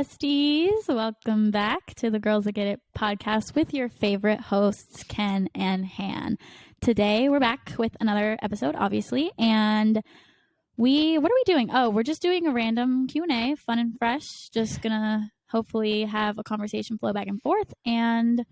besties. Welcome back to the Girls That Get It podcast with your favorite hosts, Ken and Han. Today, we're back with another episode, obviously, and what are we doing? Oh, we're just doing a random Q&A, fun and fresh. Just gonna hopefully have a conversation flow back and forth, and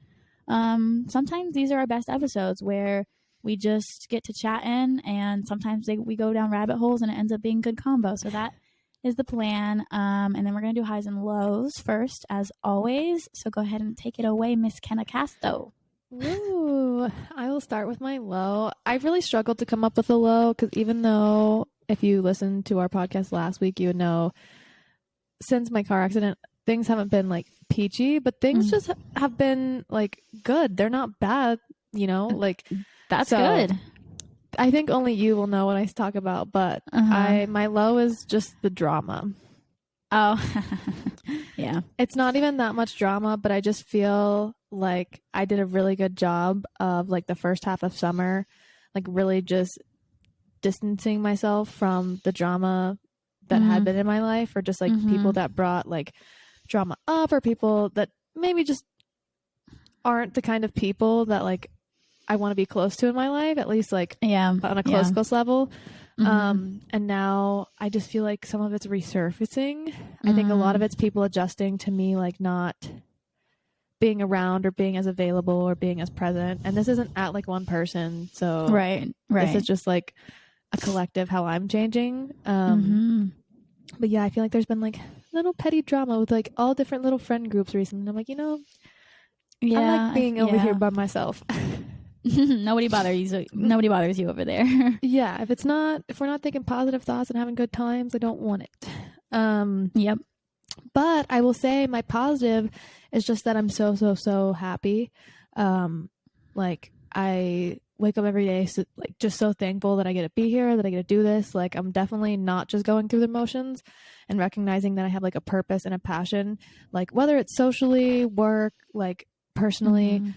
sometimes these are our best episodes where we just get to chatting, and sometimes we go down rabbit holes, and it ends up being good combo. So that is the plan. And then we're going to do highs and lows first, as always. So go ahead and take it away, Miss Kenna Casto. Ooh, I will start with my low. I really struggled to come up with a low because even though if you listened to our podcast last week, you would know since my car accident, things haven't been like peachy, but things just have been like good. They're not bad, you know, like that's good. I think only you will know what I talk about, but my low is just the drama. Oh, yeah. It's not even that much drama, but I just feel like I did a really good job of like the first half of summer, like really just distancing myself from the drama that had been in my life, or just like people that brought like drama up, or people that maybe just aren't the kind of people that like I want to be close to in my life, at least like on a close level. And now I just feel like some of it's resurfacing. I think a lot of it's people adjusting to me like not being around or being as available or being as present. And this isn't at like one person. So right. This is just like a collective how I'm changing. But yeah, I feel like there's been like little petty drama with like all different little friend groups recently. And I'm like, I like being over here by myself. Nobody bothers you over there. Yeah, if we're not thinking positive thoughts and having good times, I don't want it. Yep. But I will say my positive is just that I'm so happy. Like I wake up every day like just so thankful that I get to be here, that I get to do this. Like I'm definitely not just going through the motions, and recognizing that I have like a purpose and a passion, like whether it's socially, work, like personally.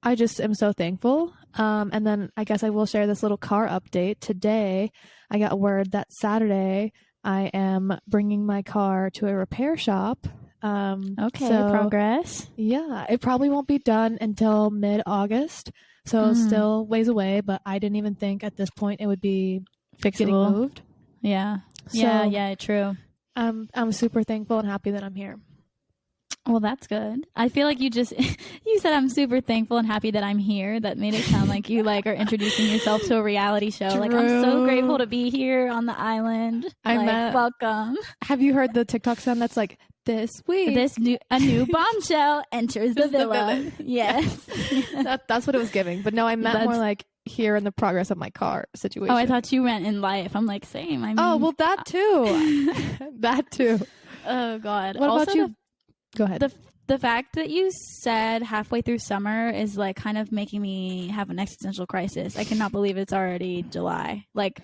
I just am so thankful. And then I guess I will share this little car update. Today, I got word that Saturday I am bringing my car to a repair shop. Okay, progress. Yeah, it probably won't be done until mid-August. So still ways away, but I didn't even think at this point it would be getting moved. Yeah. So, yeah, true. I'm super thankful and happy that I'm here. Well, that's good. I feel like you said I'm super thankful and happy that I'm here. That made it sound like you like are introducing yourself to a reality show. True. Like, I'm so grateful to be here on the island. Welcome. Have you heard the TikTok sound that's like, this week a new bombshell enters the villa. Yes. That's what it was giving. But no, I meant more like here in the progress of my car situation. Oh, I thought you meant in life. I'm like, same. I mean, oh, well, that too. That too. Oh, God. What about you? Go ahead. The fact that you said halfway through summer is like kind of making me have an existential crisis. I cannot believe it's already July. Like,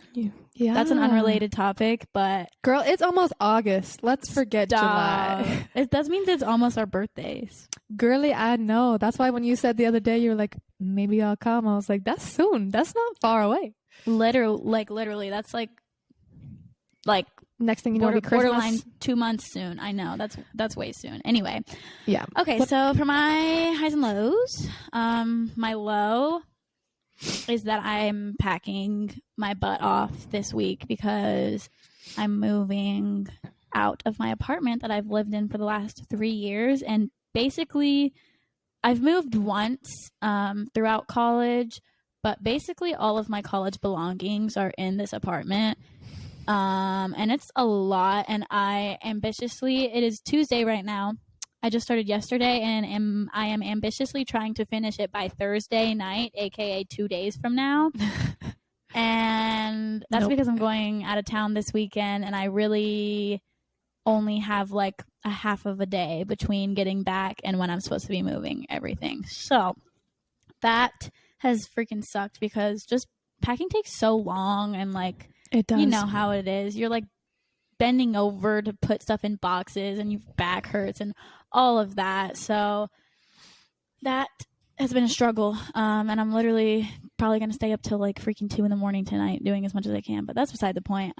that's an unrelated topic, but girl, it's almost August. Let's forget July. That means it's almost our birthdays. Girly, I know. That's why when you said the other day, you were like, maybe I'll come. I was like, that's soon. That's not far away. Literally, that's like next thing you know, it'll be Christmas. Borderline 2 months soon. I know that's way soon. Anyway, yeah. Okay, so for my highs and lows, my low is that I'm packing my butt off this week because I'm moving out of my apartment that I've lived in for the last 3 years, and basically, I've moved once throughout college, but basically all of my college belongings are in this apartment. And it's a lot, and it is Tuesday right now. I just started yesterday, and I am ambitiously trying to finish it by Thursday night, aka 2 days from now. And that's because I'm going out of town this weekend, and I really only have like a half of a day between getting back and when I'm supposed to be moving everything. So that has freaking sucked because just packing takes so long, and like, it does. You know how it is. You're like bending over to put stuff in boxes, and your back hurts and all of that. So that has been a struggle. And I'm literally probably going to stay up till like freaking 2 a.m. tonight doing as much as I can, but that's beside the point.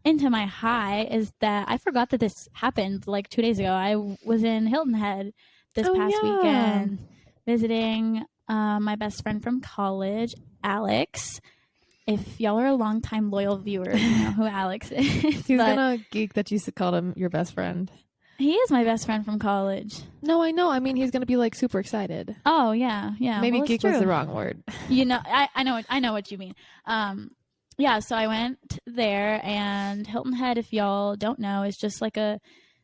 into my high is that I forgot that this happened like 2 days ago. I was in Hilton Head this past weekend visiting my best friend from college, Alex. If y'all are a longtime loyal viewer, you know who Alex is. He's gonna geek that you called him your best friend. He is my best friend from college. No, I know. I mean, he's gonna be like super excited. Oh yeah. Maybe well, geek was the wrong word. You know, I know what you mean. Yeah. So I went there, and Hilton Head, if y'all don't know, is just like a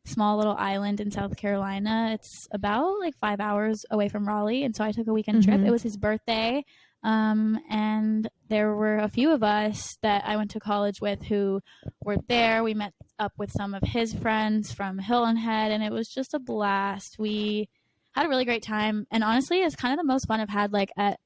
small little island in South Carolina. It's about like 5 hours away from Raleigh, and so I took a weekend trip. It was his birthday. And there were a few of us that I went to college with who were there. We met up with some of his friends from Hilton Head, and it was just a blast. We had a really great time, and honestly, it's kind of the most fun I've had like at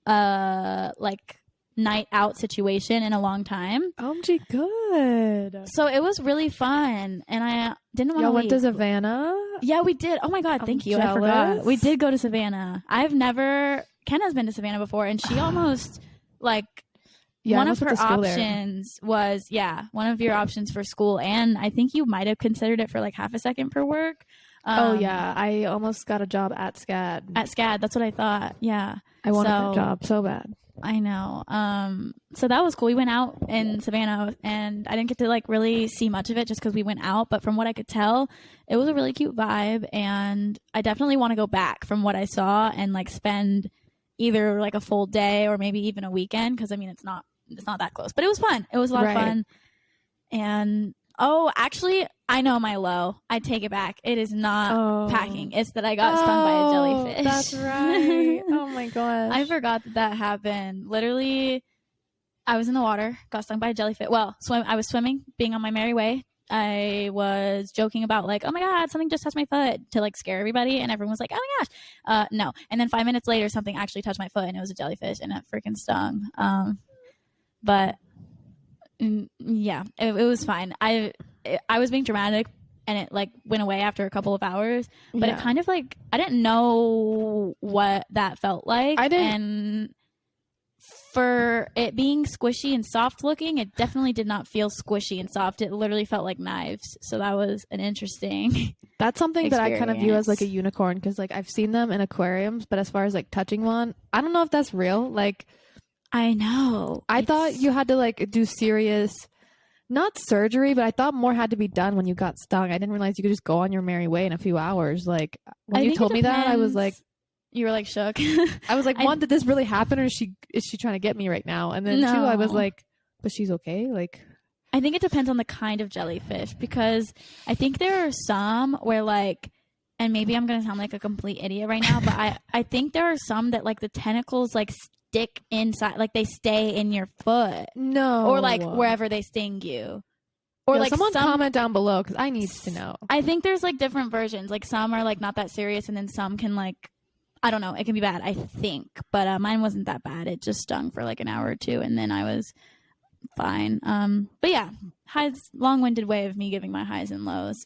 like night out situation in a long time. OMG, good. So it was really fun, and I didn't want to. Y'all went to Savannah? Yeah, we did. Oh my god, thank you. Jealous. I forgot. We did go to Savannah. Kenna's been to Savannah before, and she almost like one of her options was one of your options for school, and I think you might have considered it for like half a second for work. I almost got a job at SCAD. That's what I thought. Yeah, I wanted that job so bad. I know. So that was cool. We went out in Savannah, and I didn't get to like really see much of it just because we went out. But from what I could tell, it was a really cute vibe, and I definitely want to go back from what I saw and like spend either like a full day or maybe even a weekend, because I mean it's not that close, but it was fun. It was a lot of fun. And actually, I know my low. I take it back. It is not packing. It's that I got stung by a jellyfish. That's right. Oh my gosh. I forgot that happened. Literally, I was in the water, got stung by a jellyfish. Well, I was swimming, being on my merry way. I was joking about like, oh my god, something just touched my foot, to like scare everybody, and everyone was like, oh my gosh, no. And then 5 minutes later, something actually touched my foot, and it was a jellyfish, and it freaking stung. But yeah, it was fine. I was being dramatic, and it like went away after a couple of hours. But it kind of like, I didn't know what that felt like. And for it being squishy and soft looking, it definitely did not feel squishy and soft. It literally felt like knives. So that was an interesting That's something experience. that I kind of view as like a unicorn, because like I've seen them in aquariums, but as far as like touching one, I don't know if that's real. Like, I know. I thought you had to like do serious, not surgery, but I thought more had to be done when you got stung. I didn't realize you could just go on your merry way in a few hours. Like when you told me that, I was like, you were like shook. I was like, one, did this really happen, or is she trying to get me right now? And then two, I was like, but she's okay. Like, I think it depends on the kind of jellyfish, because I think there are some where like, and maybe I'm gonna sound like a complete idiot right now, but I think there are some that like the tentacles like stick inside, like they stay in your foot. No, or like wherever they sting you. Or like someone comment down below, because I need to know. I think there's like different versions. Like some are like not that serious, and then some can like, I don't know, it can be bad, I think. But mine wasn't that bad. It just stung for like an hour or two, and then I was fine. But yeah, long-winded way of me giving my highs and lows.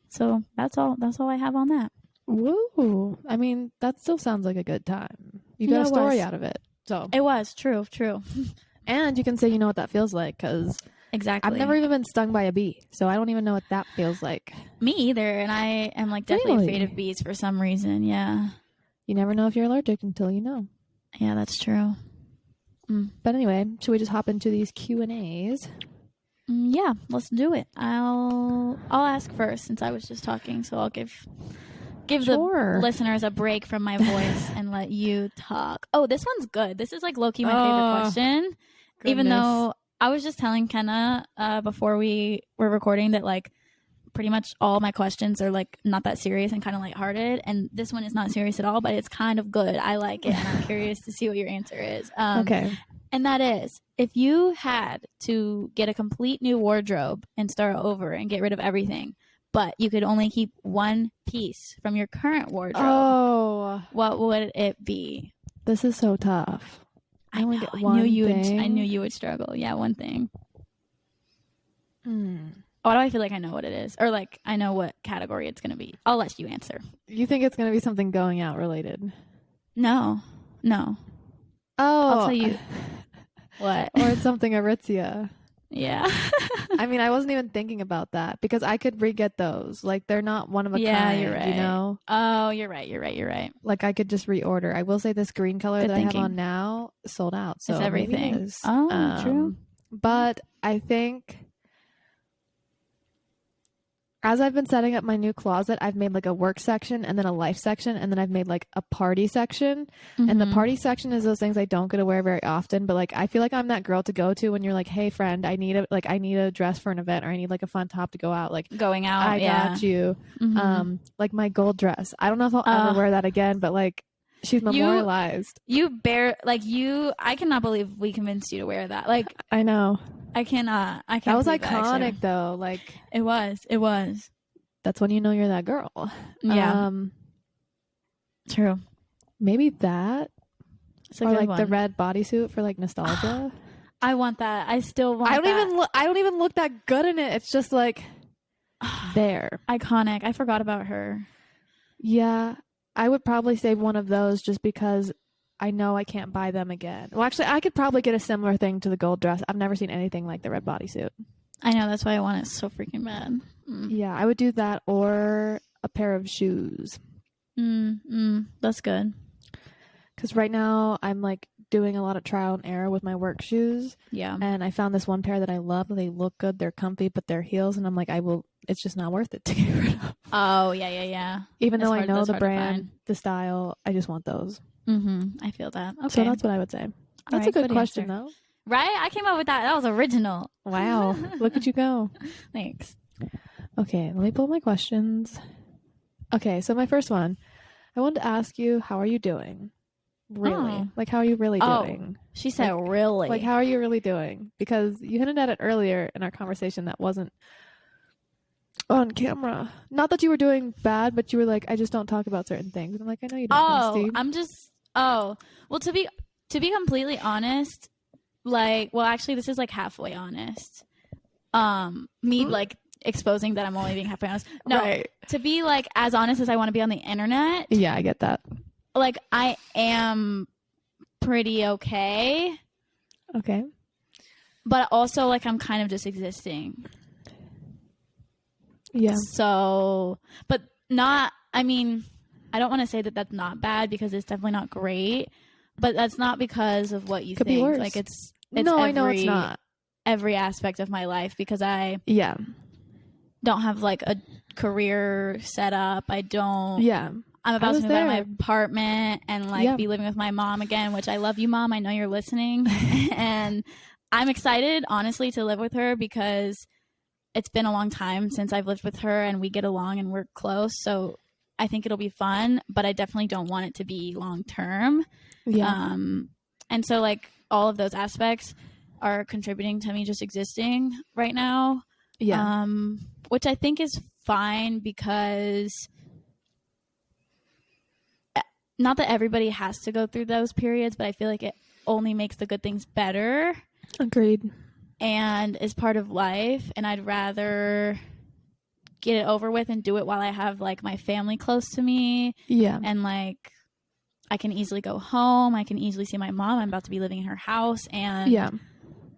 So that's all I have on that. Woo! I mean, that still sounds like a good time. You got a story out of it. So it was true. And you can say you know what that feels like, because exactly, I've never even been stung by a bee, so I don't even know what that feels like. Me either, and I am like definitely afraid of bees for some reason. Yeah, you never know if you're allergic until you know. Yeah, that's true. But anyway, should we just hop into these Q&As? Yeah, let's do it. I'll ask first, since I was just talking, so I'll give the listeners a break from my voice and let you talk. Oh, this one's good. This is like low-key my favorite question. Goodness. Even though I was just telling Kenna before we were recording that like pretty much all my questions are like not that serious and kind of lighthearted, and this one is not serious at all, but it's kind of good. I like it, and I'm curious to see what your answer is. Okay. And that is, if you had to get a complete new wardrobe and start over and get rid of everything, but you could only keep one piece from your current wardrobe, what would it be? This is so tough. I knew you would struggle. Yeah, one thing. Why do I feel like I know what it is? Or like I know what category it's going to be. I'll let you answer. You think it's going to be something going out related? No. Oh. I'll tell you. What? Or it's something Aritzia. Yeah. I mean, I wasn't even thinking about that because I could re-get those. Like, they're not one of a Yeah, kind, you're right. you know? Oh, you're right. Like, I could just reorder. I will say this green color Good that I have thinking. on now sold out. So It's everything. maybe it is. Oh, true. But I think as I've been setting up my new closet, I've made like a work section and then a life section, and then I've made like a party section. And the party section is those things I don't get to wear very often, but like I feel like I'm that girl to go to when you're like, "Hey friend, I need a dress for an event, or I need like a fun top to go out." Like, going out. I got you. Like my gold dress. I don't know if I'll ever wear that again, but like she's memorialized. I cannot believe we convinced you to wear that. Like, I know. I cannot. I can't. That was believe iconic though. Like, it was. that's when you know you're that girl. Yeah. True. Maybe that. It's a or good like one. the red bodysuit for like nostalgia. I want that. I still want I that. don't even look that good in it. It's just like there. Iconic. I forgot about her. Yeah. I would probably save one of those just because I know I can't buy them again. Well, actually, I could probably get a similar thing to the gold dress. I've never seen anything like the red bodysuit. I know. That's why I want it so freaking bad. Yeah, I would do that or a pair of shoes. That's good. Because right now I'm like doing a lot of trial and error with my work shoes. Yeah. And I found this one pair that I love. They look good. They're comfy, but they're heels. And I'm like, it's just not worth it to get rid of. Oh, yeah. Even though I know the brand, the style, I just want those. I feel that. Okay. So that's what I would say. That's a good question, though. Right? I came up with that. That was original. Wow. Look at you go. Thanks. Okay, let me pull my questions. Okay, so my first one. I wanted to ask you, how are you doing? Really? Oh. Like, how are you really doing? She said, really? Like, how are you really doing? Because you hinted at it earlier in our conversation that wasn't on camera. Not that you were doing bad, but you were like, I just don't talk about certain things. And I'm like, I know you don't. Well, to be completely honest, like, well, actually, this is like halfway honest. Like exposing that I'm only being halfway honest. No, right. To be like as honest as I want to be on the internet. Yeah, I get that. Like, I am pretty okay. Okay. But also, like, I'm kind of just existing. Yeah. So, but not, I mean, I don't want to say that that's not bad because it's definitely not great, but that's not because of what you Could think. Be worse. Like, it's no, I know it's not. Every aspect of my life because I don't have, like, a career set up. I don't. Yeah. I'm about to move out of my apartment and like be living with my mom again, which I love you, Mom. I know you're listening. And I'm excited, honestly, to live with her because it's been a long time since I've lived with her and we get along and we're close. So I think it'll be fun, but I definitely don't want it to be long term. Yeah. And so like all of those aspects are contributing to me just existing right now. Yeah. Which I think is fine because not that everybody has to go through those periods, but I feel like it only makes the good things better. Agreed. And is part of life. And I'd rather get it over with and do it while I have like my family close to me. Yeah. And like I can easily go home. I can easily see my mom. I'm about to be living in her house and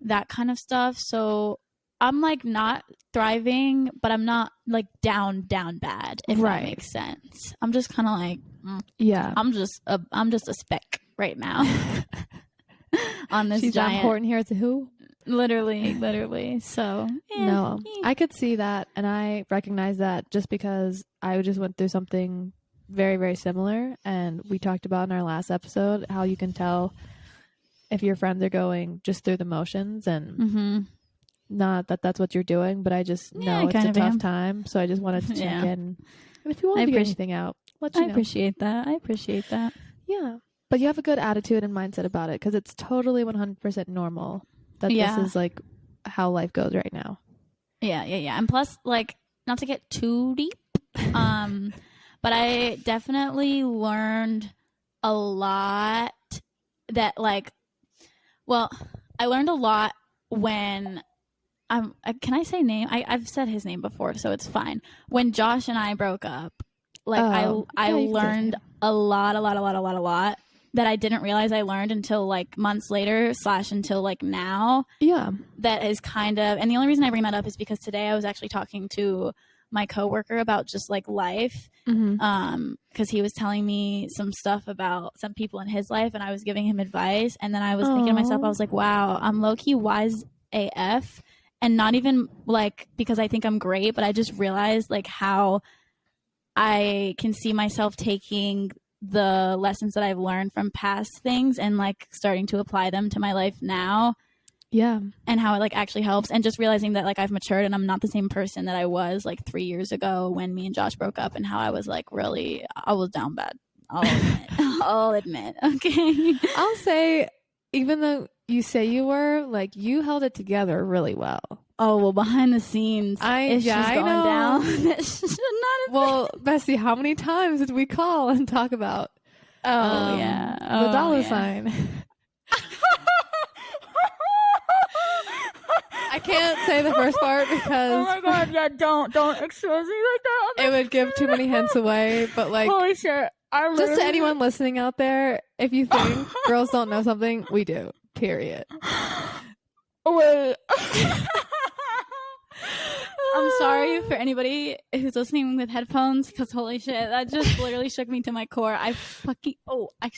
that kind of stuff. So I'm like not thriving, but I'm not like down bad, if that makes sense. I'm just kind of like, I'm just a speck right now on this giant. She's important here. It's a who? Literally. So no, I could see that, and I recognize that just because I just went through something very, very similar, and we talked about in our last episode how you can tell if your friends are going just through the motions and. Not that that's what you're doing, but I just know it's a tough time. So I just wanted to check in. And if you want to get anything out, let you know. I appreciate that. Yeah. But you have a good attitude and mindset about it because it's totally 100% normal that this is like how life goes right now. Yeah. And plus, like, not to get too deep, but I definitely learned a lot that like, well, I learned a lot when can I say name? I've said his name before, so it's fine. When Josh and I broke up, like I learned a lot that I didn't realize I learned until like months later / until like now. Yeah. That is kind of, and the only reason I bring that up is because today I was actually talking to my coworker about just like life. Because he was telling me some stuff about some people in his life and I was giving him advice. And then I was thinking to myself, I was like, wow, I'm low-key wise AF. And not even like because I think I'm great, but I just realized like how I can see myself taking the lessons that I've learned from past things and like starting to apply them to my life now. Yeah. And how it like actually helps, and just realizing that like I've matured and I'm not the same person that I was like 3 years ago when me and Josh broke up, and how I was like really, I was down bad. I'll admit. Okay. I'll say, even though you say you were, like, you held it together really well. Oh, well, behind the scenes, it's just going down. It's just not well, Bessie, how many times did we call and talk about the dollar sign? I can't say the first part because oh my god, yeah, don't expose me like that. It would give too many hints away. But like, holy shit, just to anyone listening out there, if you think girls don't know something, we do. Period. Wait. I'm sorry for anybody who's listening with headphones, because holy shit, that just literally shook me to my core. I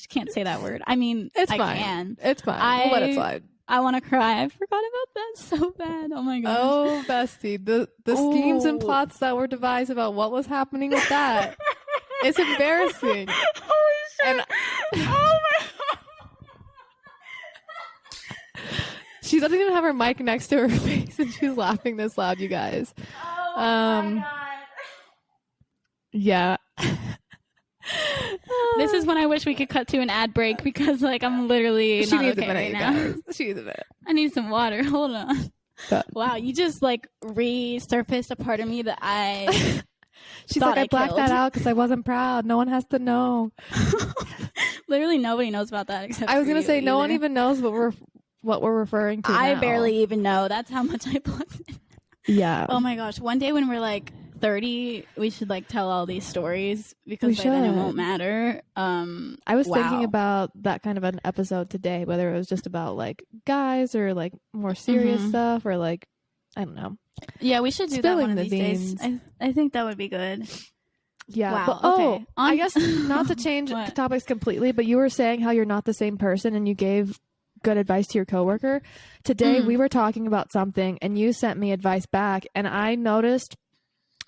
can't say that word. I mean, it's I fine. can. It's fine. We'll let it slide. I want to cry. I forgot about that so bad. Oh my gosh. Oh, bestie, the schemes and plots that were devised about what was happening with that. It's embarrassing. Holy shit. And oh my she doesn't even have her mic next to her face, and she's laughing this loud, you guys. Oh my god. Yeah. This is when I wish we could cut to an ad break, because like I'm literally she not needs okay a minute, right now. guys. She needs a minute. I need some water. Hold on. Wow, you just like resurfaced a part of me that I She's like, I blacked that out because I wasn't proud. No one has to know. Literally nobody knows about that except I was gonna say either. no one even knows what we're referring to. I now. barely even know. That's how much I plugged in. Yeah. Oh my gosh. One day when we're like 30, we should like tell all these stories, because by then it won't matter. I was thinking about that kind of an episode today, whether it was just about like guys or like more serious stuff, or like, I don't know. Yeah, we should do that one of these days. I think that would be good. Yeah. Wow. But, okay. I guess not to change topics completely, but you were saying how you're not the same person and you gave good advice to your coworker. Today we were talking about something and you sent me advice back, and I noticed,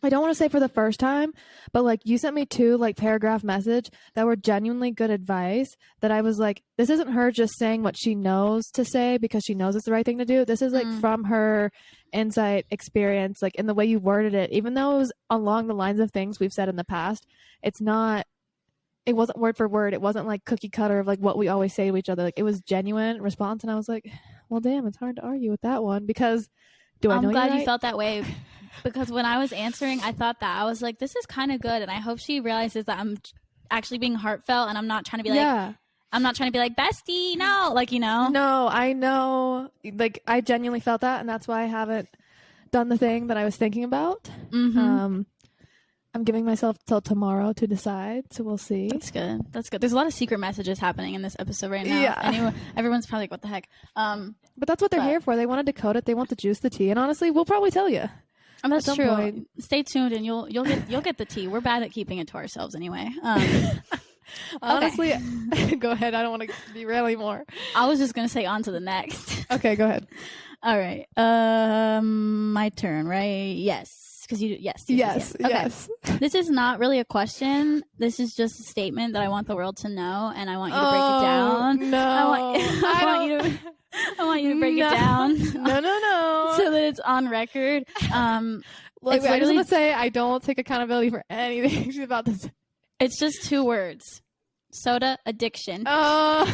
I don't want to say for the first time, but like you sent me 2 like paragraph message that were genuinely good advice, that I was like, this isn't her just saying what she knows to say because she knows it's the right thing to do. This is like from her insight, experience, like in the way you worded it, even though it was along the lines of things we've said in the past. It wasn't word for word. It wasn't like cookie cutter of like what we always say to each other. Like, it was genuine response. And I was like, well, damn, it's hard to argue with that one, because I'm glad you felt that way. Because when I was answering, I thought that. I was like, this is kind of good. And I hope she realizes that I'm actually being heartfelt, and I'm not trying to be like, I'm not trying to be like, bestie, no. Like, you know? No, I know. Like, I genuinely felt that. And that's why I haven't done the thing that I was thinking about. I'm giving myself till tomorrow to decide. So we'll see. That's good. That's good. There's a lot of secret messages happening in this episode right now. Yeah. Everyone's probably like, what the heck? But that's what they're here for. They want to decode it. They want the juice, the tea. And honestly, we'll probably tell you. And that's true. Point. Stay tuned, and you'll get the tea. We're bad at keeping it to ourselves anyway. Honestly, go ahead. I don't want to derail anymore. I was just gonna say on to the next. Okay, go ahead. All right. My turn, right? Yes. Because yes. Okay. This is not really a question. This is just a statement that I want the world to know, and I want you to break it down. No, I want you to break it down. No. So that it's on record. Look, I just want to say I don't take accountability for anything she's about to say. It's just 2 words. Soda addiction. Oh,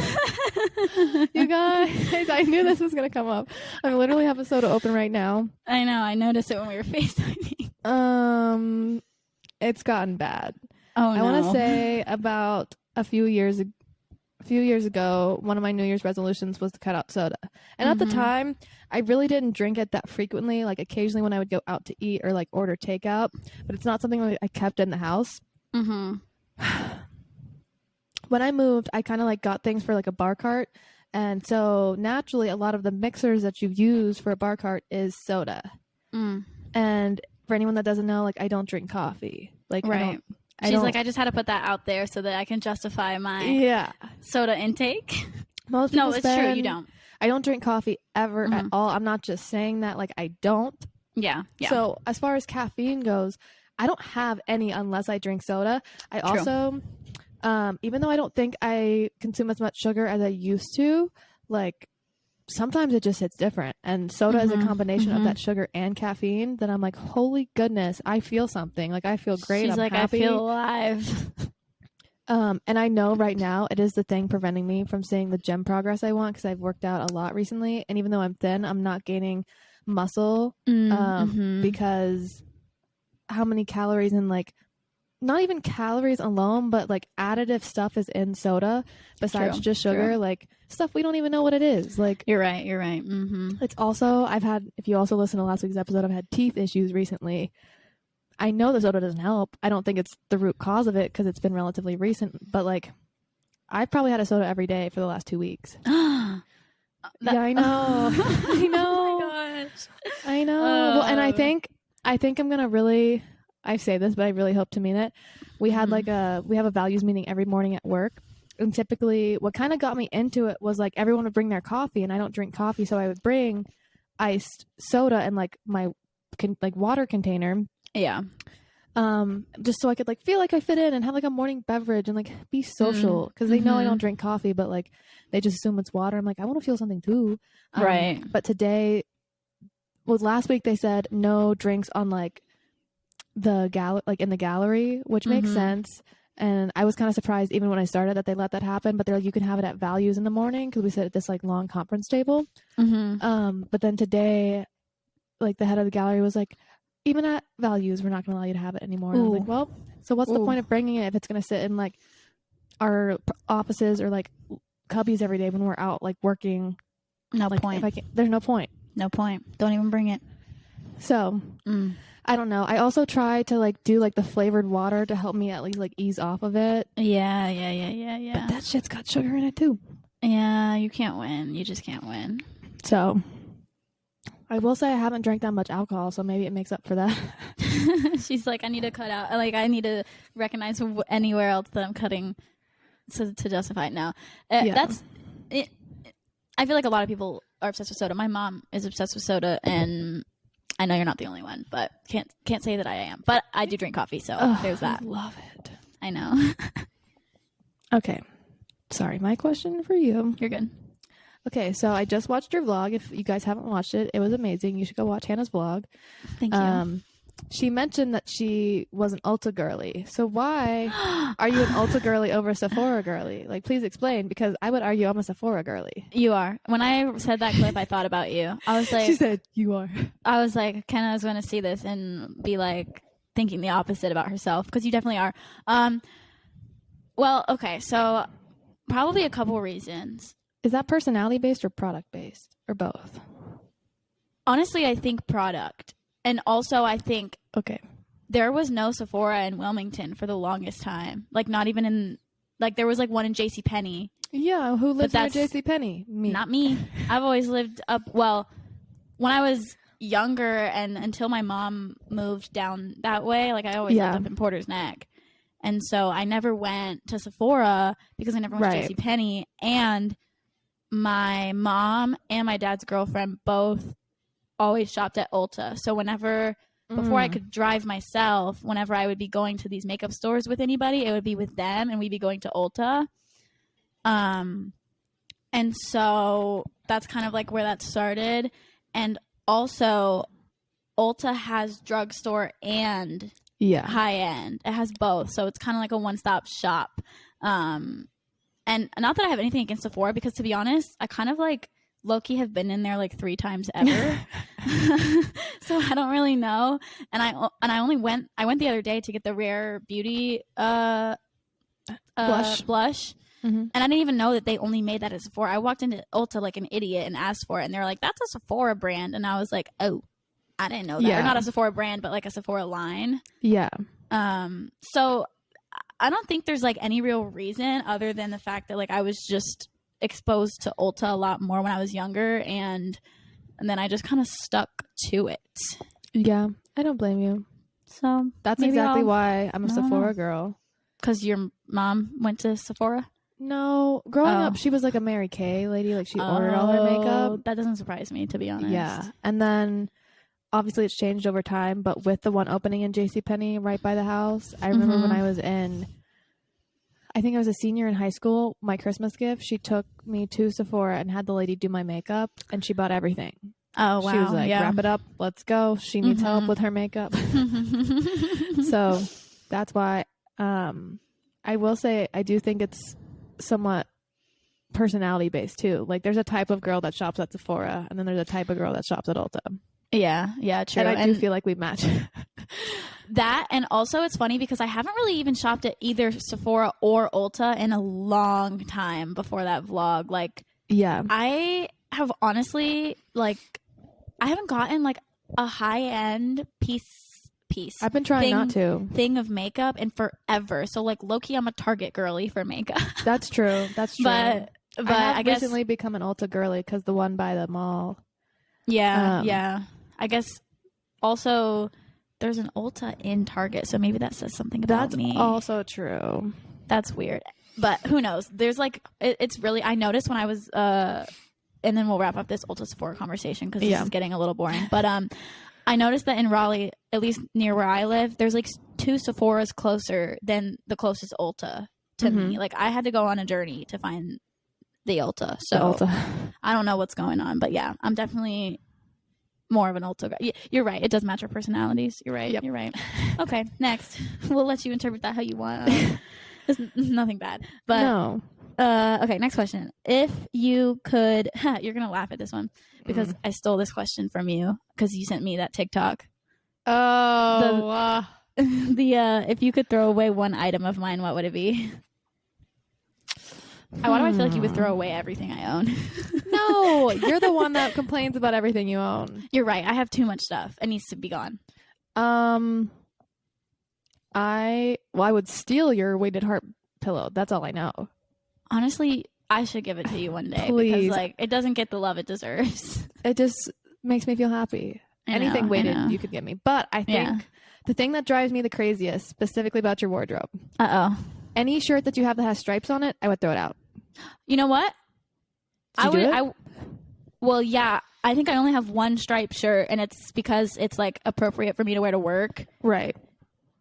you guys, I knew this was going to come up. I literally have a soda open right now. I know. I noticed it when we were FaceTiming. It's gotten bad. Oh, no. I want to say about a few years ago, one of my New Year's resolutions was to cut out soda. And at the time, I really didn't drink it that frequently. Like, occasionally when I would go out to eat or like order takeout, but it's not something I kept in the house. when I moved, I kind of like got things for like a bar cart. And so naturally, a lot of the mixers that you use for a bar cart is soda. And for anyone that doesn't know, like I don't drink coffee. Like right. She's like, I just had to put that out there so that I can justify my soda intake. Most people it's true. You don't. I don't drink coffee ever at all. I'm not just saying that. Like I don't. Yeah. So as far as caffeine goes, I don't have any unless I drink soda. I also, even though I don't think I consume as much sugar as I used to, like sometimes it just hits different. And soda is a combination of that sugar and caffeine that I'm like, holy goodness, I feel something. Like I feel great. She's I'm like, happy. I feel alive. And I know right now it is the thing preventing me from seeing the gym progress I want because I've worked out a lot recently. And even though I'm thin, I'm not gaining muscle because how many calories and like not even calories alone, but like additive stuff is in soda besides just sugar, like stuff we don't even know what it is. Like you're right. It's also, if you also listen to last week's episode, I've had teeth issues recently. I know the soda doesn't help. I don't think it's the root cause of it because it's been relatively recent, but like I've probably had a soda every day for the last 2 weeks. Yeah, I know. I know. Oh my gosh. I know. Well, and I think I'm going to really, I say this, but I really hope to mean it. We had we have a values meeting every morning at work. And typically what kind of got me into it was like everyone would bring their coffee and I don't drink coffee. So I would bring iced soda and like my water container. Yeah. Just so I could like feel like I fit in and have like a morning beverage and like be social because they know I don't drink coffee, but like they just assume it's water. I'm like, I want to feel something too. Right. But today, last week they said no drinks on like the in the gallery, which makes sense. And I was kind of surprised even when I started that they let that happen, but they're like, you can have it at values in the morning because we sit at this like long conference table. But then today, like the head of the gallery was like, even at values, we're not going to allow you to have it anymore. And I was like, well, so what's the point of bringing it if it's going to sit in like our offices or like cubbies every day when we're out like working? No like, point. There's no point. No point. Don't even bring it. So I don't know. I also try to like do like the flavored water to help me at least like ease off of it. Yeah. But that shit's got sugar in it too. Yeah, you can't win. You just can't win. So I will say I haven't drank that much alcohol, so maybe it makes up for that. She's like, I need to cut out. Like, I need to recognize anywhere else that I'm cutting to justify it now. That's it. I feel like a lot of people are obsessed with soda. My mom is obsessed with soda, and I know you're not the only one, but can't say that I am. But I do drink coffee, so there's that. I love it. I know. Okay. Sorry, my question for you. You're good. Okay, so I just watched your vlog. If you guys haven't watched it, it was amazing. You should go watch Hannah's vlog. Thank you. She mentioned that she was an Ulta girly. So why are you an Ulta girly over a Sephora girly? Like, please explain, because I would argue I'm a Sephora girly. You are. When I said that clip, I thought about you. I was like, she said, you are. I was like, Kenna's going to see this and be like thinking the opposite about herself, because you definitely are. Well, okay, so probably a couple reasons. Is that personality based or product based or both? Honestly, I think product. And also I think there was no Sephora in Wilmington for the longest time. Like not even in like there was like one in JCPenney. Yeah, who lives in a JCPenney? Me. Not me. I've always lived up when I was younger and until my mom moved down that way, like I always lived up in Porter's Neck. And so I never went to Sephora because I never went to JCPenney, and my mom and my dad's girlfriend both always shopped at Ulta. So whenever, before I could drive myself, whenever I would be going to these makeup stores with anybody, it would be with them and we'd be going to Ulta. And so that's kind of like where that started. And also Ulta has drugstore and high end. It has both. So it's kind of like a one-stop shop. And not that I have anything against Sephora, because to be honest, I kind of like low-key have been in there like 3 times ever. So I don't really know. And I went the other day to get the Rare Beauty blush. And I didn't even know that they only made that at Sephora. I walked into Ulta like an idiot and asked for it, and they were like, that's a Sephora brand. And I was like, oh, I didn't know that. Or not a Sephora brand, but like a Sephora line. Yeah. So I don't think there's like any real reason other than the fact that like I was just exposed to Ulta a lot more when I was younger, and then I just kind of stuck to it. Yeah, I don't blame you. So That's exactly why I'm a Sephora girl. Because your mom went to Sephora? No, growing up, she was like a Mary Kay lady. Like she ordered all her makeup. That doesn't surprise me, to be honest. Yeah, and then obviously it's changed over time. But with the one opening in JCPenney right by the house, I remember when I was I think I was a senior in high school. My Christmas gift, she took me to Sephora and had the lady do my makeup, and she bought everything. Oh wow! She was like, "Wrap it up, let's go." She needs help with her makeup, so that's why. I will say I do think it's somewhat personality based too. Like there's a type of girl that shops at Sephora, and then there's a type of girl that shops at Ulta. Yeah, true. And I do feel like we match. That, and also it's funny because I haven't really even shopped at either Sephora or Ulta in a long time before that vlog. Like, yeah, I have honestly, like, I haven't gotten like a high end piece. I've been trying not to. Thing of makeup in forever. So like low-key, I'm a Target girly for makeup. That's true. That's true. But I guess recently become an Ulta girly because the one by the mall. Yeah, yeah. I guess also there's an Ulta in Target, so maybe that says something about me. That's also true. That's weird. But who knows? There's like it's really, I noticed when I was and then we'll wrap up this Ulta Sephora conversation because this is getting a little boring. But I noticed that in Raleigh, at least near where I live, there's like 2 Sephoras closer than the closest Ulta to me. Like I had to go on a journey to find the Ulta. So I don't know what's going on, but yeah, I'm definitely more of an Ulta guy. You're right. It does match our personalities. You're right. Yep. You're right. Okay, next. We'll let you interpret that how you want. It's nothing bad. But no. Okay, next question. If you could, you're going to laugh at this one because I stole this question from you because you sent me that TikTok. Oh. If you could throw away one item of mine, what would it be? Why do I feel like you would throw away everything I own? No, you're the one that complains about everything you own. You're right. I have too much stuff. It needs to be gone. I would steal your weighted heart pillow. That's all I know. Honestly, I should give it to you one day. Please. Because like it doesn't get the love it deserves. It just makes me feel happy. Anything weighted you could give me. But I think the thing that drives me the craziest, specifically about your wardrobe. Any shirt that you have that has stripes on it, I would throw it out. You know what? Well, yeah. I think I only have one striped shirt, and it's because it's like appropriate for me to wear to work. Right.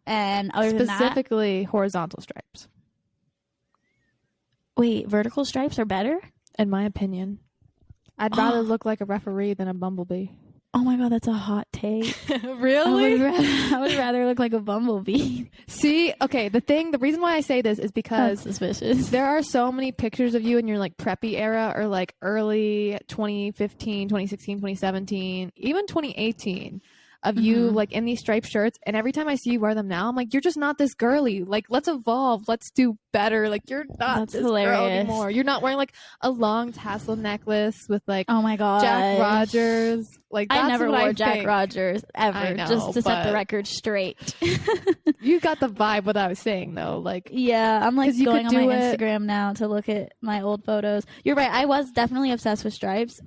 And other than that, specifically horizontal stripes. Wait, vertical stripes are better? In my opinion. I'd rather look like a referee than a bumblebee. Oh my god, that's a hot take. Really? I would rather look like a bumblebee. See, okay, the reason why I say this is because that's suspicious. There are so many pictures of you in your like preppy era or like early 2015, 2016, 2017, even 2018 of you like in these striped shirts, and every time I see you wear them now, I'm like, you're just not this girly. Like, let's evolve. Let's do better. Like, you're not this girl anymore. You're not wearing like a long tassel necklace with like, oh my god, Jack Rogers. Like, that's I never wore Jack Rogers ever. I know, just to set the record straight. You got the vibe. What I was saying though, like, yeah, I'm like going on my Instagram now to look at my old photos. You're right. I was definitely obsessed with stripes.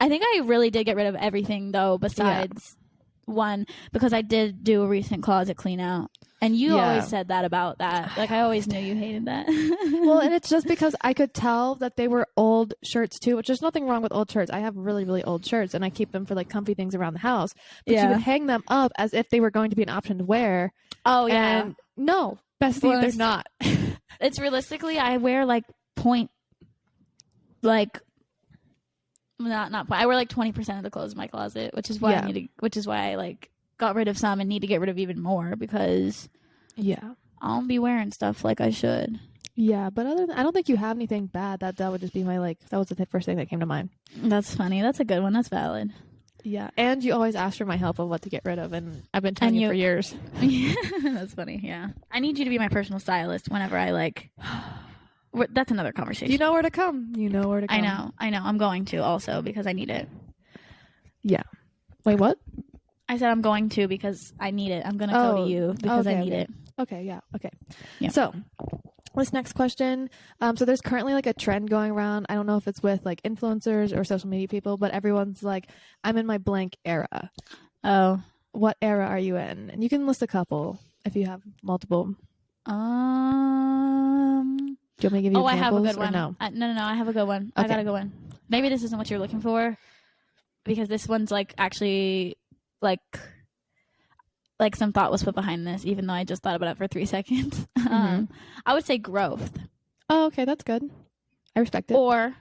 I think I really did get rid of everything though, besides one, because I did do a recent closet clean out. And you always said that about that. Like, I always knew you hated that. Well, and it's just because I could tell that they were old shirts too, which there's nothing wrong with old shirts. I have really, really old shirts and I keep them for like comfy things around the house. But you would hang them up as if they were going to be an option to wear. Oh, yeah. And no, bestie, they're not. It's realistically, I wear like I wear like 20% of the clothes in my closet, which is why I like got rid of some and need to get rid of even more because I'll be wearing stuff like I should. Yeah, but I don't think you have anything bad. That would just be my that was the first thing that came to mind. That's funny. That's a good one. That's valid. Yeah, and you always ask for my help of what to get rid of, and I've been telling you for years. Yeah, that's funny. Yeah, I need you to be my personal stylist whenever I like. That's another conversation. You know where to come. I know. I'm going to also because I need it. Yeah. Wait, what? I said I'm going to because I need it. I'm going to go to you because I need it. Okay, yeah, okay. Yeah. So this next question, so there's currently like a trend going around. I don't know if it's with like influencers or social media people, but everyone's like, I'm in my blank era. Oh. What era are you in? And you can list a couple if you have multiple. Do you want me to give you examples? I have a good one. No? No, I have a good one. Okay. I got a good one. Maybe this isn't what you're looking for, because this one's like actually like some thought was put behind this, even though I just thought about it for 3 seconds. I would say growth. Oh, okay, that's good. I respect it. Or,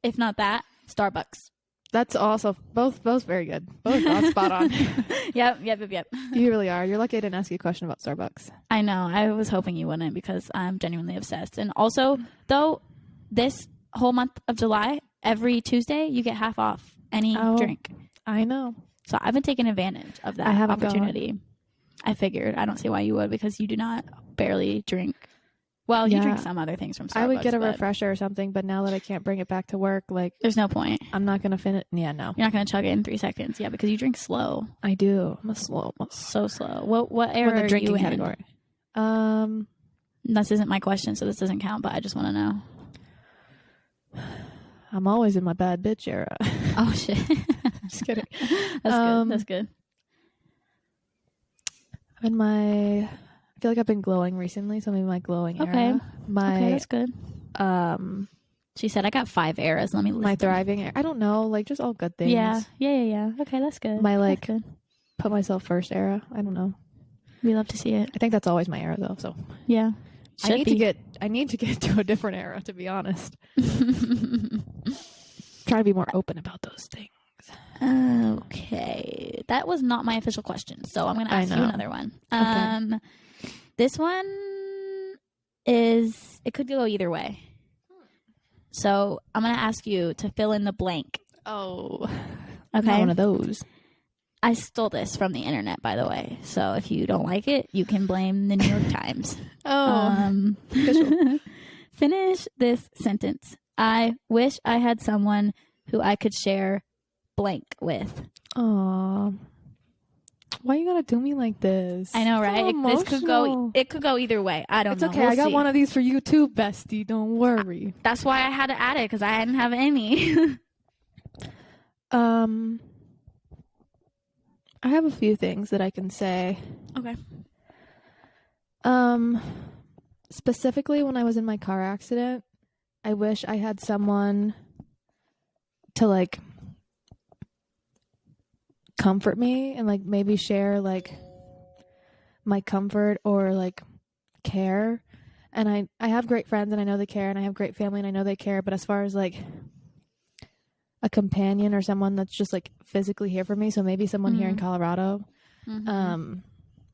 if not that, Starbucks. That's also both very good. Both spot on. Yep. You really are. You're lucky I didn't ask you a question about Starbucks. I know. I was hoping you wouldn't, because I'm genuinely obsessed. And also, though, this whole month of July, every Tuesday, you get half off any drink. I know. So I've been taking advantage of that opportunity. I figured. I don't see why you would, because you do not barely drink. Well, you drink some other things from Starbucks. I would get a refresher or something, but now that I can't bring it back to work, like... There's no point. I'm not going to finish... Yeah, no. You're not going to chug it in 3 seconds. Yeah, because you drink slow. I do. I'm a slow... So slow. What era are you in? Category. This isn't my question, so this doesn't count, but I just want to know. I'm always in my bad bitch era. Oh, shit. Just kidding. That's good. I'm in my... I feel like I've been glowing recently, so maybe my glowing era. Okay, that's good. She said I got 5 eras. Let me list my them. thriving era. I don't know, like just all good things. Yeah. Okay, that's good. My that's good. Put myself first era. I don't know. We love to see it. I think that's always my era though. So yeah, I need to get to a different era, to be honest. Try to be more open about those things. Okay, that was not my official question, so I'm going to ask you another one. Okay. This one it could go either way. So I'm going to ask you to fill in the blank. Oh, okay. Not one of those. I stole this from the internet, by the way. So if you don't like it, you can blame the New York Times. Finish this sentence. I wish I had someone who I could share blank with. Aww. Why you gotta do me like this? I know, right? It could go either way. I don't know. It's okay. I got one of these for you too, bestie. Don't worry. That's why I had to add it, because I didn't have any. I have a few things that I can say. Okay. Specifically when I was in my car accident, I wish I had someone to like comfort me and like maybe share like my comfort or like care. And I have great friends and I know they care, and I have great family and I know they care, but as far as like a companion or someone that's just like physically here for me, so maybe someone here in Colorado,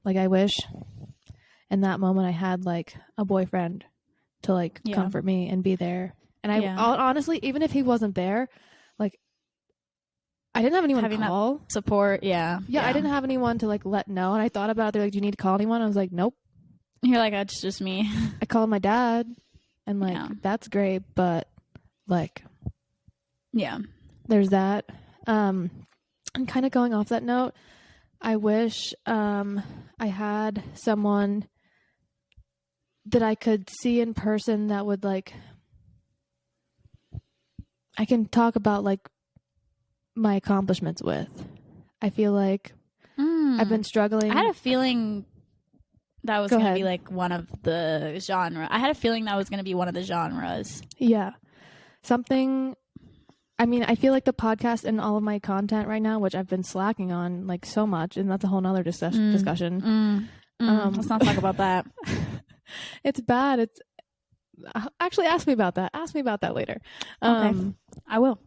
like I wish in that moment I had like a boyfriend to like comfort me and be there. And I honestly, even if he wasn't there, like I didn't have anyone to call. Support, yeah, I didn't have anyone to like let know. And I thought about it. They're like, "Do you need to call anyone?" I was like, "Nope." You're like, "It's just me." I called my dad, and like that's great, but like, there's that. And kind of going off that note, I wish I had someone that I could see in person that would like I can talk about like my accomplishments with. I feel like I've been struggling. I had a feeling that was going to be like one of the genre. I had a feeling that was going to be one of the genres. Yeah. Something, I mean, I feel like the podcast and all of my content right now, which I've been slacking on like so much, and that's a whole nother discussion. Let's not talk about that. It's bad. It's actually, ask me about that. Ask me about that later. Okay. I will.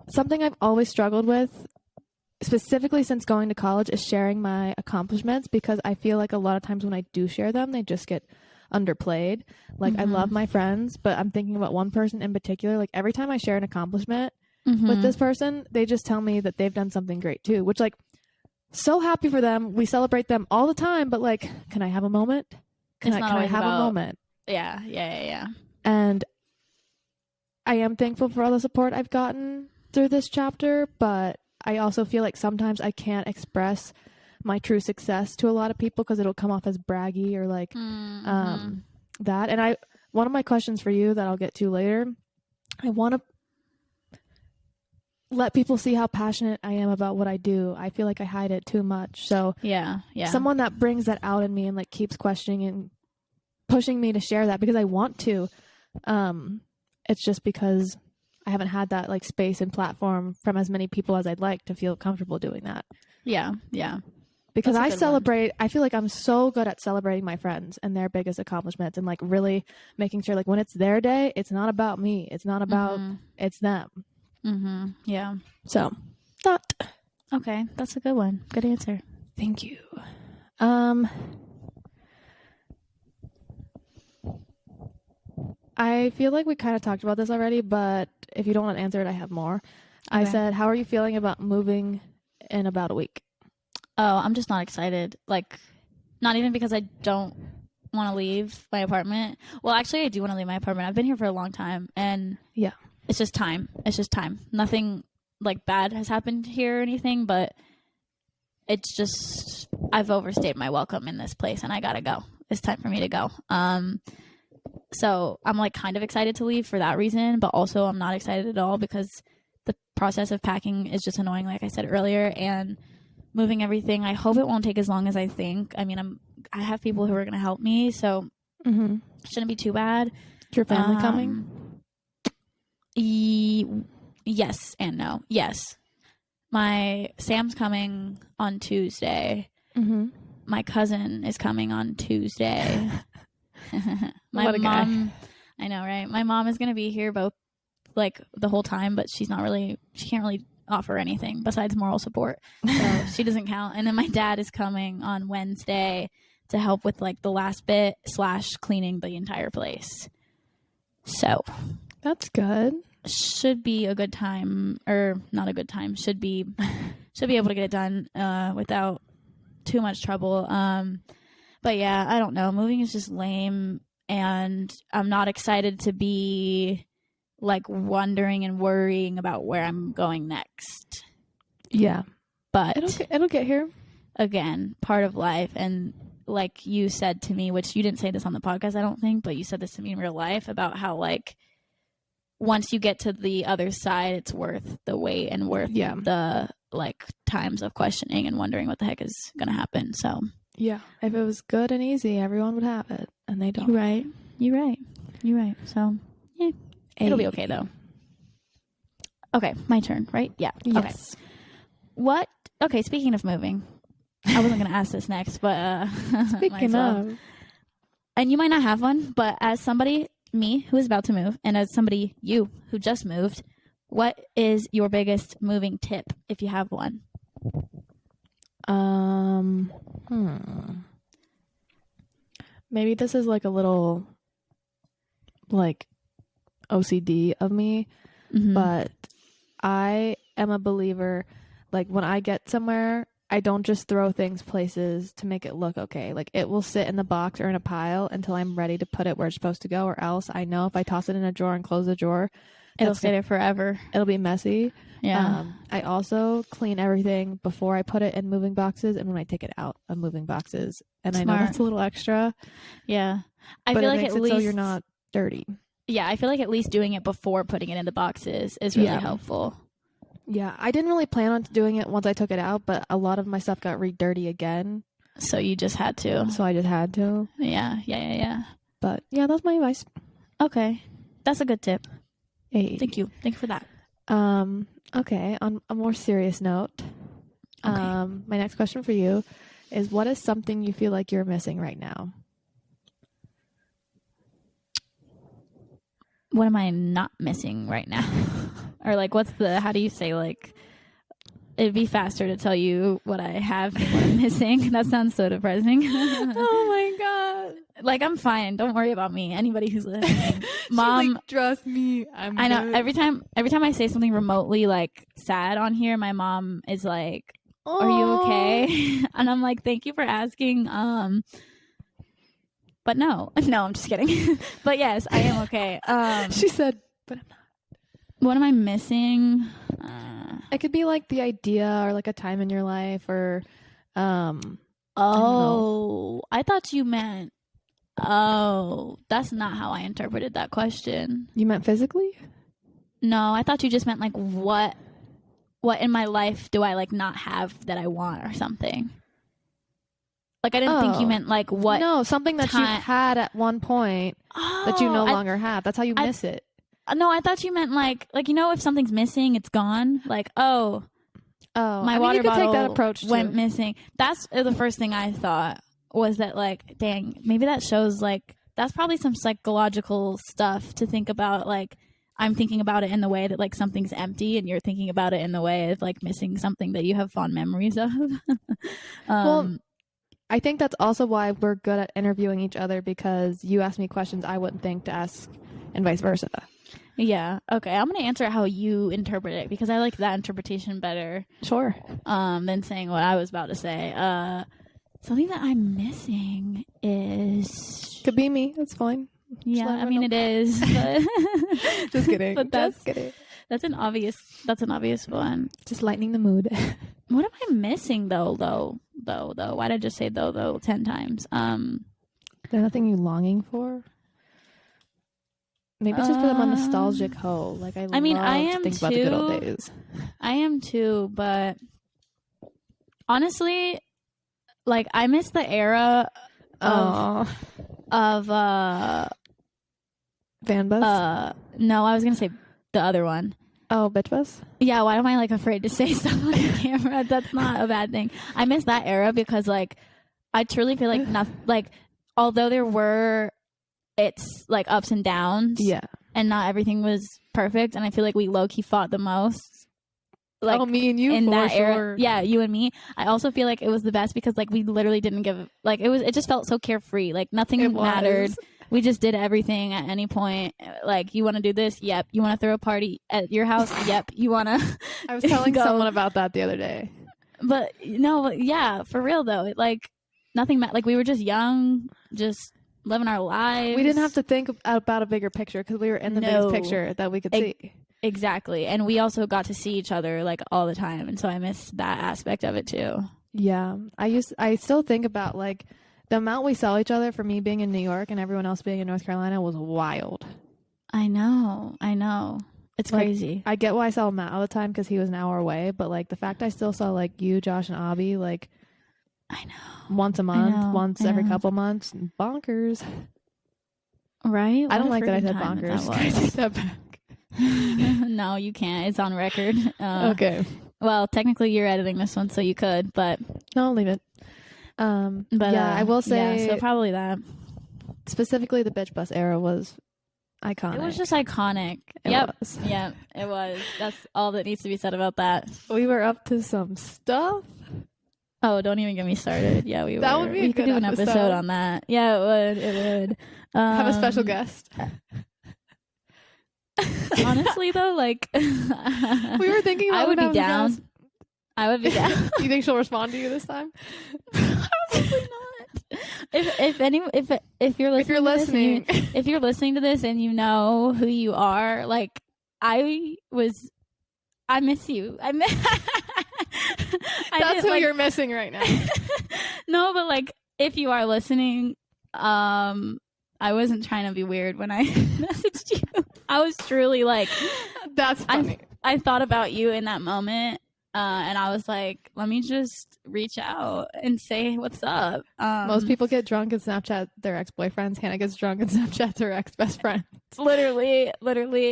Something I've always struggled with, specifically since going to college, is sharing my accomplishments, because I feel like a lot of times when I do share them, they just get underplayed. Like I love my friends, but I'm thinking about one person in particular. Like every time I share an accomplishment with this person, they just tell me that they've done something great too, which like so happy for them. We celebrate them all the time, but like, can I have a moment? Can I have a moment? Yeah. And I am thankful for all the support I've gotten through this chapter, but I also feel like sometimes I can't express my true success to a lot of people because it'll come off as braggy or like that. And one of my questions for you that I'll get to later, I want to let people see how passionate I am about what I do. I feel like I hide it too much. So yeah. someone that brings that out in me and like keeps questioning and pushing me to share that because I want to. It's just because I haven't had that like space and platform from as many people as I'd like to feel comfortable doing that. Yeah. Because I That's a good celebrate, I feel like I'm so good at celebrating my friends and their biggest accomplishments and like really making sure like when it's their day, it's not about me. It's not about, it's them. Yeah. So that. Okay. That's a good one. Good answer. Thank you. I feel like we kind of talked about this already, but if you don't want to answer it, I have more. Okay. I said, how are you feeling about moving in about a week? Oh, I'm just not excited. Like, not even because I don't want to leave my apartment. Well, actually, I do want to leave my apartment. I've been here for a long time, and yeah, it's just time. It's just time. Nothing like bad has happened here or anything, but it's just I've overstayed my welcome in this place, and I gotta go. It's time for me to go. So I'm like kind of excited to leave for that reason, but also I'm not excited at all because the process of packing is just annoying, like I said earlier, and moving everything. I hope it won't take as long as I think. I mean, I have people who are going to help me, so it shouldn't be too bad. Is your family coming? Yes and no. Yes. Sam's coming on Tuesday. My cousin is coming on Tuesday. My mom, I know, right? My mom is going to be here both like the whole time, but she can't really offer anything besides moral support. So she doesn't count. And then my dad is coming on Wednesday to help with like the last bit / cleaning the entire place. So that's good. Should be a good time, or not a good time. Should be able to get it done without too much trouble. But yeah, I don't know. Moving is just lame, and I'm not excited to be like wondering and worrying about where I'm going next. Yeah, but it'll get here. Again, part of life, and like you said to me, which you didn't say this on the podcast, I don't think, but you said this to me in real life about how like once you get to the other side, it's worth the wait and worth the like times of questioning and wondering what the heck is gonna happen. So yeah, if it was good and easy, everyone would have it, and they don't. You're right. So yeah, it'll be okay though. Okay, my turn, right? Yeah. Yes. Okay. Okay, speaking of moving, I wasn't gonna ask this next, but speaking of, and you might not have one, but as somebody, me, who is about to move, and as somebody, you, who just moved, what is your biggest moving tip, if you have one? Maybe this is like a little like OCD of me, but I am a believer, like when I get somewhere, I don't just throw things places to make it look okay. Like it will sit in the box or in a pile until I'm ready to put it where it's supposed to go, or else I know if I toss it in a drawer and close the drawer, it'll stay there forever. It'll be messy. Yeah. I also clean everything before I put it in moving boxes and when I take it out of moving boxes. And Smart. I know that's a little extra. Yeah. I feel like at least so you're not dirty. Yeah, I feel like at least doing it before putting it in the boxes is really helpful. Yeah, I didn't really plan on doing it once I took it out, but a lot of my stuff got dirty again. So you just had to. So I just had to. Yeah. But yeah, that's my advice. Okay. That's a good tip. Hey. Thank you for that. Okay, on a more serious note, my next question for you is, what is something you feel like you're missing right now? What am I not missing right now? Or like, how do you say, like, it'd be faster to tell you what I have and what I'm missing. That sounds so depressing. Oh my God. Like, I'm fine. Don't worry about me. Anybody who's listening. Mom, like, trust me. I know. Good. Every time I say something remotely like sad on here, my mom is like, "Are you okay?" And I'm like, "Thank you for asking." But no, I'm just kidding. But yes, I am okay. She said, but I'm not. What am I missing? It could be like the idea or like a time in your life or Oh, I thought you meant. Oh, that's not how I interpreted that question. You meant physically? No, I thought you just meant like what in my life do I like not have that I want or something. Like I didn't think you meant like what. No, something that you had at one point that you no longer have. That's how you miss it. No, I thought you meant like if something's missing, it's gone. Like my water you could bottle take that approach went missing. That's the first thing I thought was that like, dang, maybe that shows like that's probably some psychological stuff to think about. Like I'm thinking about it in the way that like something's empty, and you're thinking about it in the way of like missing something that you have fond memories of. Well, I think that's also why we're good at interviewing each other, because you ask me questions I wouldn't think to ask, and vice versa. Yeah. Okay. I'm gonna answer how you interpret it because I like that interpretation better. Sure. Than saying what I was about to say. Something that I'm missing is could be me. That's fine. Yeah, I mean it is. But just kidding. But just kidding. That's an obvious one. Just lightening the mood. What am I missing though? Why did I just say though 10 times? There's nothing you longing for? Maybe it's just because I'm a nostalgic hoe. Like I am to think about the good old days. I am too, but honestly, like I miss the era of Van bus? No, I was gonna say the other one. Oh, bitch bus? Yeah, why am I like afraid to say stuff on the camera? That's not a bad thing. I miss that era because like I truly feel like although there were it's like ups and downs. Yeah. And not everything was perfect, and I feel like we low key fought the most. Like me and you in that sure. era. Yeah, you and me. I also feel like it was the best because like we literally didn't give like it just felt so carefree. Like nothing mattered. We just did everything at any point. Like, you want to do this? Yep. You want to throw a party at your house? Yep. You want to I was telling someone about that the other day. But no, yeah, for real though. Like nothing like we were just young, just living our lives. We didn't have to think about a bigger picture because we were in the biggest picture that we could see. Exactly. And we also got to see each other like all the time, and so I miss that aspect of it too. Yeah. I still think about like the amount we saw each other for me being in New York and everyone else being in North Carolina was wild. I know. It's crazy. I get why I saw Matt all the time because he was an hour away, but like the fact I still saw like you, Josh, and Abby like I know once a month, once every couple months, bonkers. Right? I don't like that I said bonkers. Can I take that back? No, you can't. It's on record. Okay. Well, technically you're editing this one, so you could, but no, I'll leave it. But yeah, I will say so probably that. Specifically, the bitch bus era was iconic. It was just iconic. It was. That's all that needs to be said about that. We were up to some stuff. Oh, don't even get me started. Yeah, we were. That would be we could do an episode on that. Yeah, it would. Have a special guest. Honestly, though, like we were thinking about I would be down. I would be down. You think she'll respond to you this time? Probably not. If you're listening, if you're listening to this and you know who you are, like I miss you. That's who you're missing right now. No, but like if you are listening, I wasn't trying to be weird when I messaged you. I was truly like, that's funny. I thought about you in that moment. And I was like, let me just reach out and say what's up. Most people get drunk and Snapchat their ex-boyfriends. Hannah gets drunk and Snapchats her ex-best friend. Literally.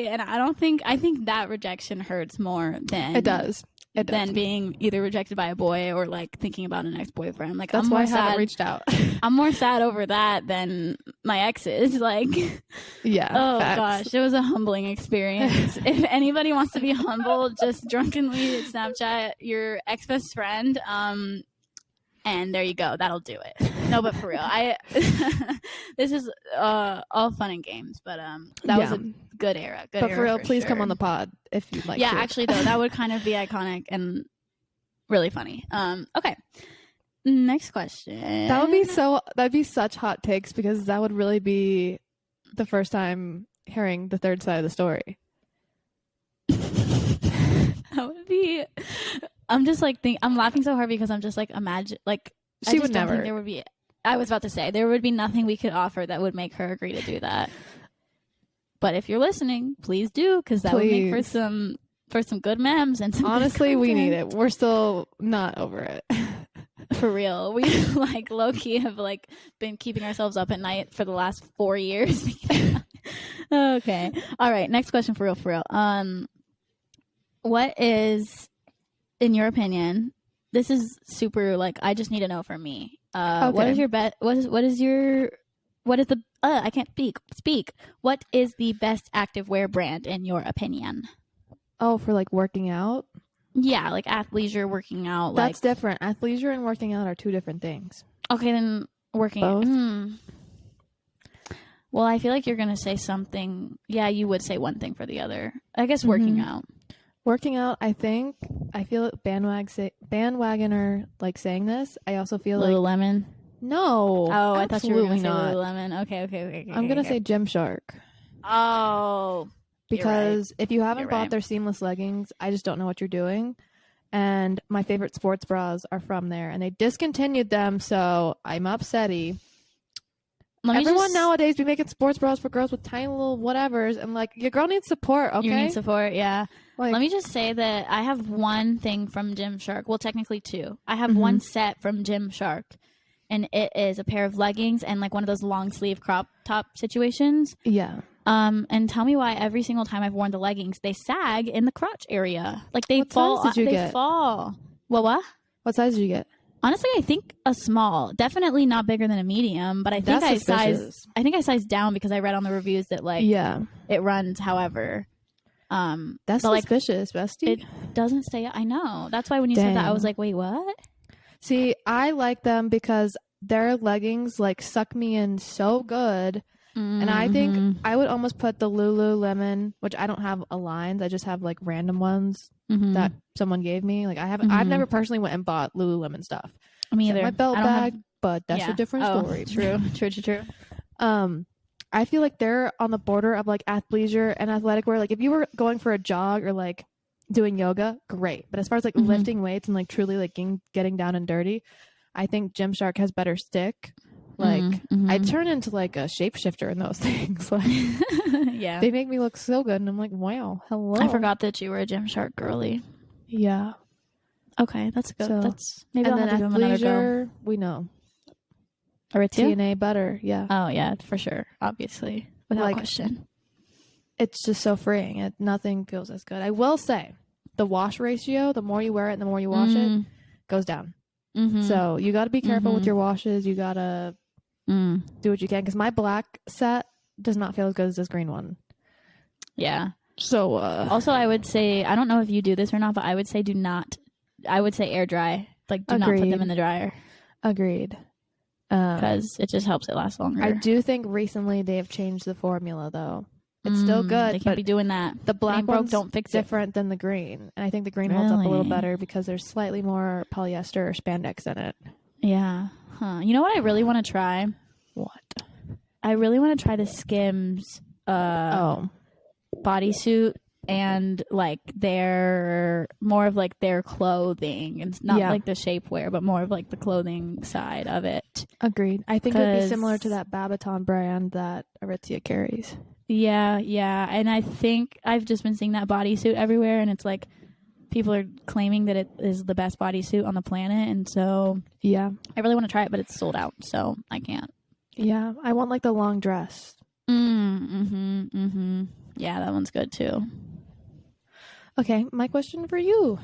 And I think that rejection hurts more than it does. Than being either rejected by a boy or like thinking about an ex-boyfriend. Like that's why I haven't reached out. I'm more sad over that than my exes. Like, yeah. Oh facts. gosh, it was a humbling experience. If anybody wants to be humbled, just drunkenly Snapchat your ex-best friend. And there you go. That'll do it. No, but for real, this is all fun and games, but that was a good era. But for real, please come on the pod if you'd like. Yeah, to. Actually, though, that would kind of be iconic and really funny. Okay, next question. That'd be such hot takes because that would really be the first time hearing the third side of the story. That would be I'm just like I'm laughing so hard because I'm just like imagine like I She just would don't never. think there would be. I was about to say there would be nothing we could offer that would make her agree to do that. But if you're listening, please do, because that would make for some good memes and some Honestly, good we need content. it. We're still not over it. For real. We like low key have like been keeping ourselves up at night for the last 4 years. Okay. All right. Next question for real. What is, in your opinion, this is super like I just need to know for me. What Okay. is your I can't speak. What is the best activewear brand in your opinion? Oh, for like working out? Yeah, like athleisure, working out. That's like different. Athleisure and working out are two different things. Okay, then working. Both? Well, I feel like you're gonna say something. Yeah, you would say one thing for the other. I guess working out. Working out, I feel bandwagoner like saying this. I also feel Lululemon. No. Oh, I thought you were gonna not. say Lululemon. Okay. I'm gonna say Gymshark. Oh, Because if you haven't You're bought right. their seamless leggings, I just don't know what you're doing. And my favorite sports bras are from there, and they discontinued them, so I'm upsetty. Everyone nowadays be making sports bras for girls with tiny little whatevers, and like your girl needs support. Okay, You need support, yeah. Like, Let me just say that I have one thing from Gymshark. Well, technically two. I have one set from Gymshark, and it is a pair of leggings and like one of those long sleeve crop top situations. Yeah. And tell me why every single time I've worn the leggings, they sag in the crotch area. Like they fall. What size did you get? Fall. Well, what? What size did you get? Honestly, I think a small. Definitely not bigger than a medium, but I think I sized down because I read on the reviews that like it runs however. That's suspicious, bestie. It doesn't say. I know. That's why when you said that, I was like, wait, what? See, I like them because their leggings like suck me in so good. And I think I would almost put the Lululemon, which I don't have Aligns. I just have like random ones that someone gave me. Like I've never personally went and bought Lululemon stuff. Me either. My belt bag, but that's a different story. True. I feel like they're on the border of like athleisure and athletic wear. Like if you were going for a jog or like doing yoga, great. But as far as like lifting weights and like truly like getting down and dirty, I think Gymshark has better stick. Like I turn into like a shapeshifter in those things. Like yeah, they make me look so good, and I'm like, wow, hello. I forgot that you were a Gymshark girly. Yeah. Okay, that's good. So, that's maybe and I'll then have to give them another go. We know. Aritzia? TNA butter, yeah. Oh yeah, for sure, obviously, without question. It's just so freeing. Nothing feels as good. I will say, the wash ratio, the more you wear it, and the more you wash it, goes down. So you got to be careful with your washes. You got to do what you can, because my black set does not feel as good as this green one. Yeah. So also, I would say, I don't know if you do this or not, but I would say air dry. Like, do not put them in the dryer. Agreed. Because it just helps it last longer. I do think recently they have changed the formula, though. It's still good. They can't be doing that. The black one's don't fix different than the green. And I think the green holds up a little better because there's slightly more polyester or spandex in it. Yeah. Huh. You know what I really want to try? What? I really want to try the Skims bodysuit and like their more of like their clothing, and not like the shapewear, but more of like the clothing side of it. Agreed. I think it would be similar to that Babaton brand that Aritzia carries. Yeah. And I think I've just been seeing that bodysuit everywhere, and it's like people are claiming that it is the best bodysuit on the planet, and so yeah, I really want to try it, but it's sold out, so I can't. Yeah, I want like the long dress. Yeah, that one's good too. Okay, my question for you,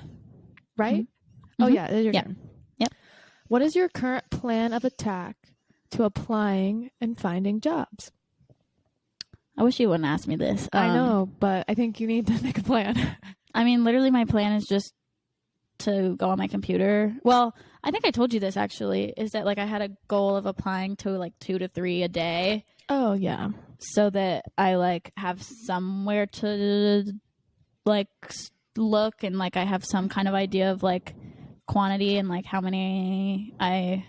right? Oh yeah, it is your turn. Yep. What is your current plan of attack to applying and finding jobs? I wish you wouldn't ask me this. I know, but I think you need to make a plan. I mean, literally my plan is just to go on my computer. Well, I think I told you this actually, is that like I had a goal of applying to like 2 to 3 a day. Oh yeah. So that I like have somewhere to like look, and like I have some kind of idea of like quantity and like how many I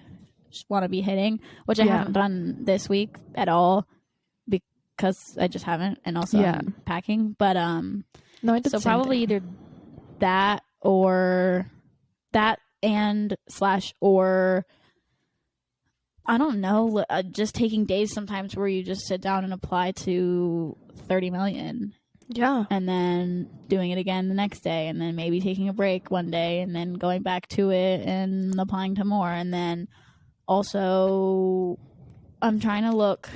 want to be hitting, which I haven't done this week at all because I just haven't, and also I'm packing. But no, I did so probably either that or that and slash or I don't know, just taking days sometimes where you just sit down and apply to 30 million. Yeah. And then doing it again the next day, and then maybe taking a break one day and then going back to it and applying to more. And then also I'm trying to look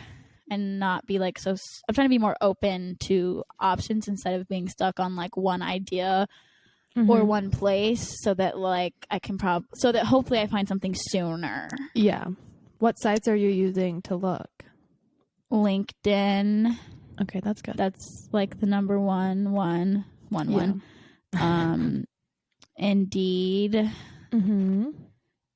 and not be like so I'm trying to be more open to options instead of being stuck on like one idea or one place, so that like I can so that hopefully I find something sooner. Yeah. What sites are you using to look? LinkedIn. Okay, that's good. That's like the number one. Indeed. And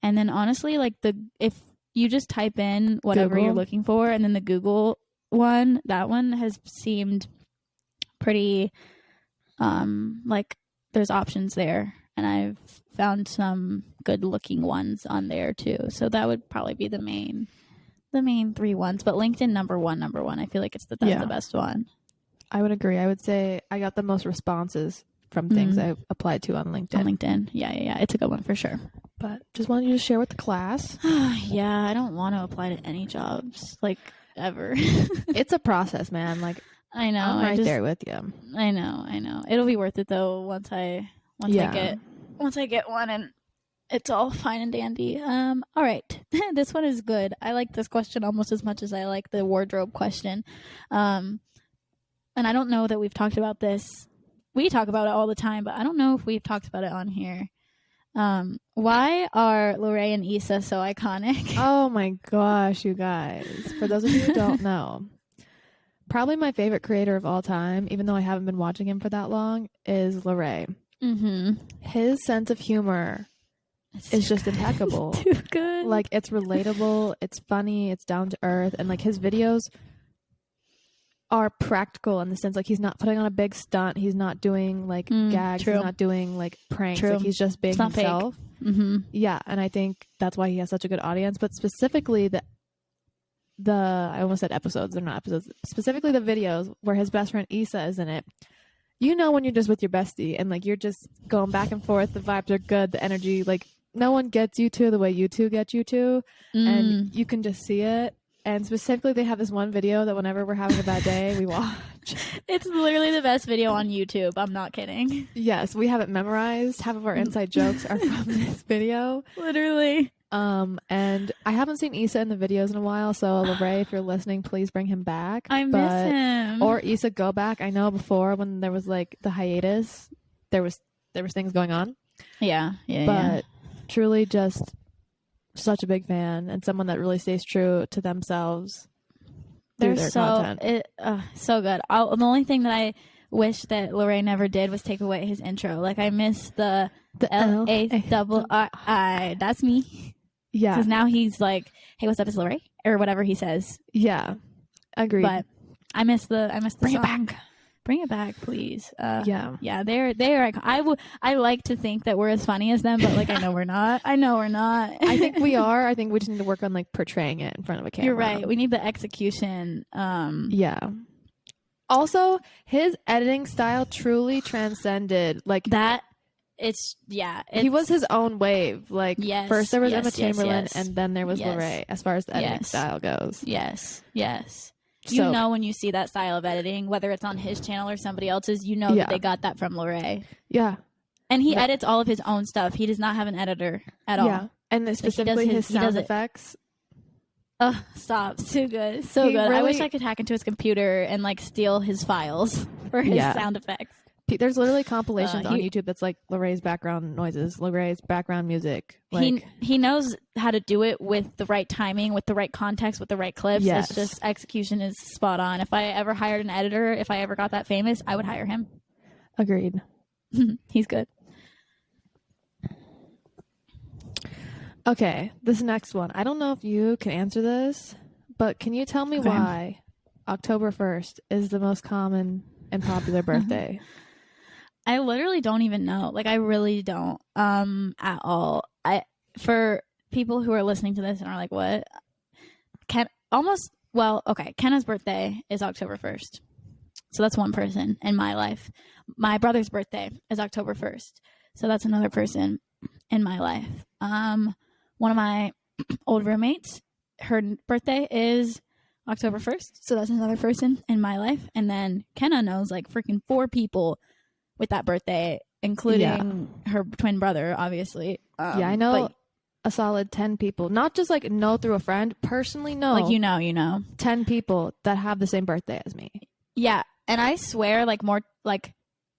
then honestly, like if you just type in whatever you're looking for, and then the Google one, that one has seemed pretty like there's options there, and I've found some good looking ones on there too. So that would probably be the main 3 ones. But LinkedIn number one. I feel like that's the best one. I would agree. I would say I got the most responses from things I applied to on LinkedIn. On LinkedIn. Yeah. It's a good one for sure. But just wanted you to share with the class. Yeah, I don't want to apply to any jobs, like, ever. It's a process, man. Like, I know. I'm right there with you. I know. It'll be worth it though once I get one and it's all fine and dandy. All right. This one is good. I like this question almost as much as I like the wardrobe question. And I don't know that we've talked about this. We talk about it all the time, but I don't know if we've talked about it on here. Why are Lorraine and Issa so iconic? Oh my gosh, you guys. For those of you who don't know, probably my favorite creator of all time, even though I haven't been watching him for that long, is Lorraine. His sense of humor is just impeccable. Too good. Like, it's relatable, it's funny, it's down to earth, and like his videos are practical in the sense like he's not putting on a big stunt, he's not doing like gags, he's not doing like pranks, like he's just being himself. Yeah, and I think that's why he has such a good audience. But specifically the I almost said episodes, they're not episodes, specifically the videos where his best friend Issa is in it. You know, when you're just with your bestie and like you're just going back and forth, the vibes are good, the energy, like no one gets you two the way you two get you two, and you can just see it. And specifically, they have this one video that whenever we're having a bad day, we watch. It's literally the best video on YouTube. I'm not kidding. Yes, we have it memorized. Half of our inside jokes are from this video. Literally. And I haven't seen Issa in the videos in a while, so Lorraine, if you're listening, please bring him back. I miss him. Or Issa, go back. I know before when there was like the hiatus, there was things going on. Yeah. But truly just such a big fan and someone that really stays true to themselves through their content. So good. The only thing that I wish that Lorraine never did was take away his intro. Like, I miss the L-A-R-R-I. That's me. Yeah. Because now he's like, hey, what's up, it's Lorraine? Or whatever he says. Yeah. Agreed. But I miss the Bring song. it back. Bring it back, please. Yeah. They're. I like to think that we're as funny as them, but like I know we're not. I think we are. I think we just need to work on like portraying it in front of a camera. You're right. We need the execution. Yeah. Also, his editing style truly transcended like that. He was his own wave. Like first there was Emma Chamberlain, and then there was Lorraine. As far as the editing style goes. Yes. You know when you see that style of editing, whether it's on his channel or somebody else's, you know that they got that from Lorraine. Yeah. And he edits all of his own stuff. He does not have an editor at all. Yeah. And specifically his sound effects. Oh, stop. Too good. So good. I wish I could hack into his computer and like steal his files for his sound effects. There's literally compilations on YouTube that's like Lorraine's background noises, Lorraine's background music. Like, he knows how to do it with the right timing, with the right context, with the right clips. Yes. It's just execution is spot on. If I ever hired an editor, if I ever got that famous, I would hire him. Agreed. He's good. Okay, this next one. I don't know if you can answer this, but can you tell me why October 1st is the most common and popular birthday? I literally don't even know. Like, I really don't at all. For people who are listening to this and are like, what? Kenna's birthday is October 1st. So that's one person in my life. My brother's birthday is October 1st. So that's another person. in my life. One of my old roommates, her birthday is October 1st, so that's another person in my life. And then Kenna knows like freaking 4 people with that birthday, including her twin brother, obviously. Yeah, I know a solid 10 people, not just like know through a friend, personally know. Like, you know. 10 people that have the same birthday as me. Yeah, and I swear, like, more, like,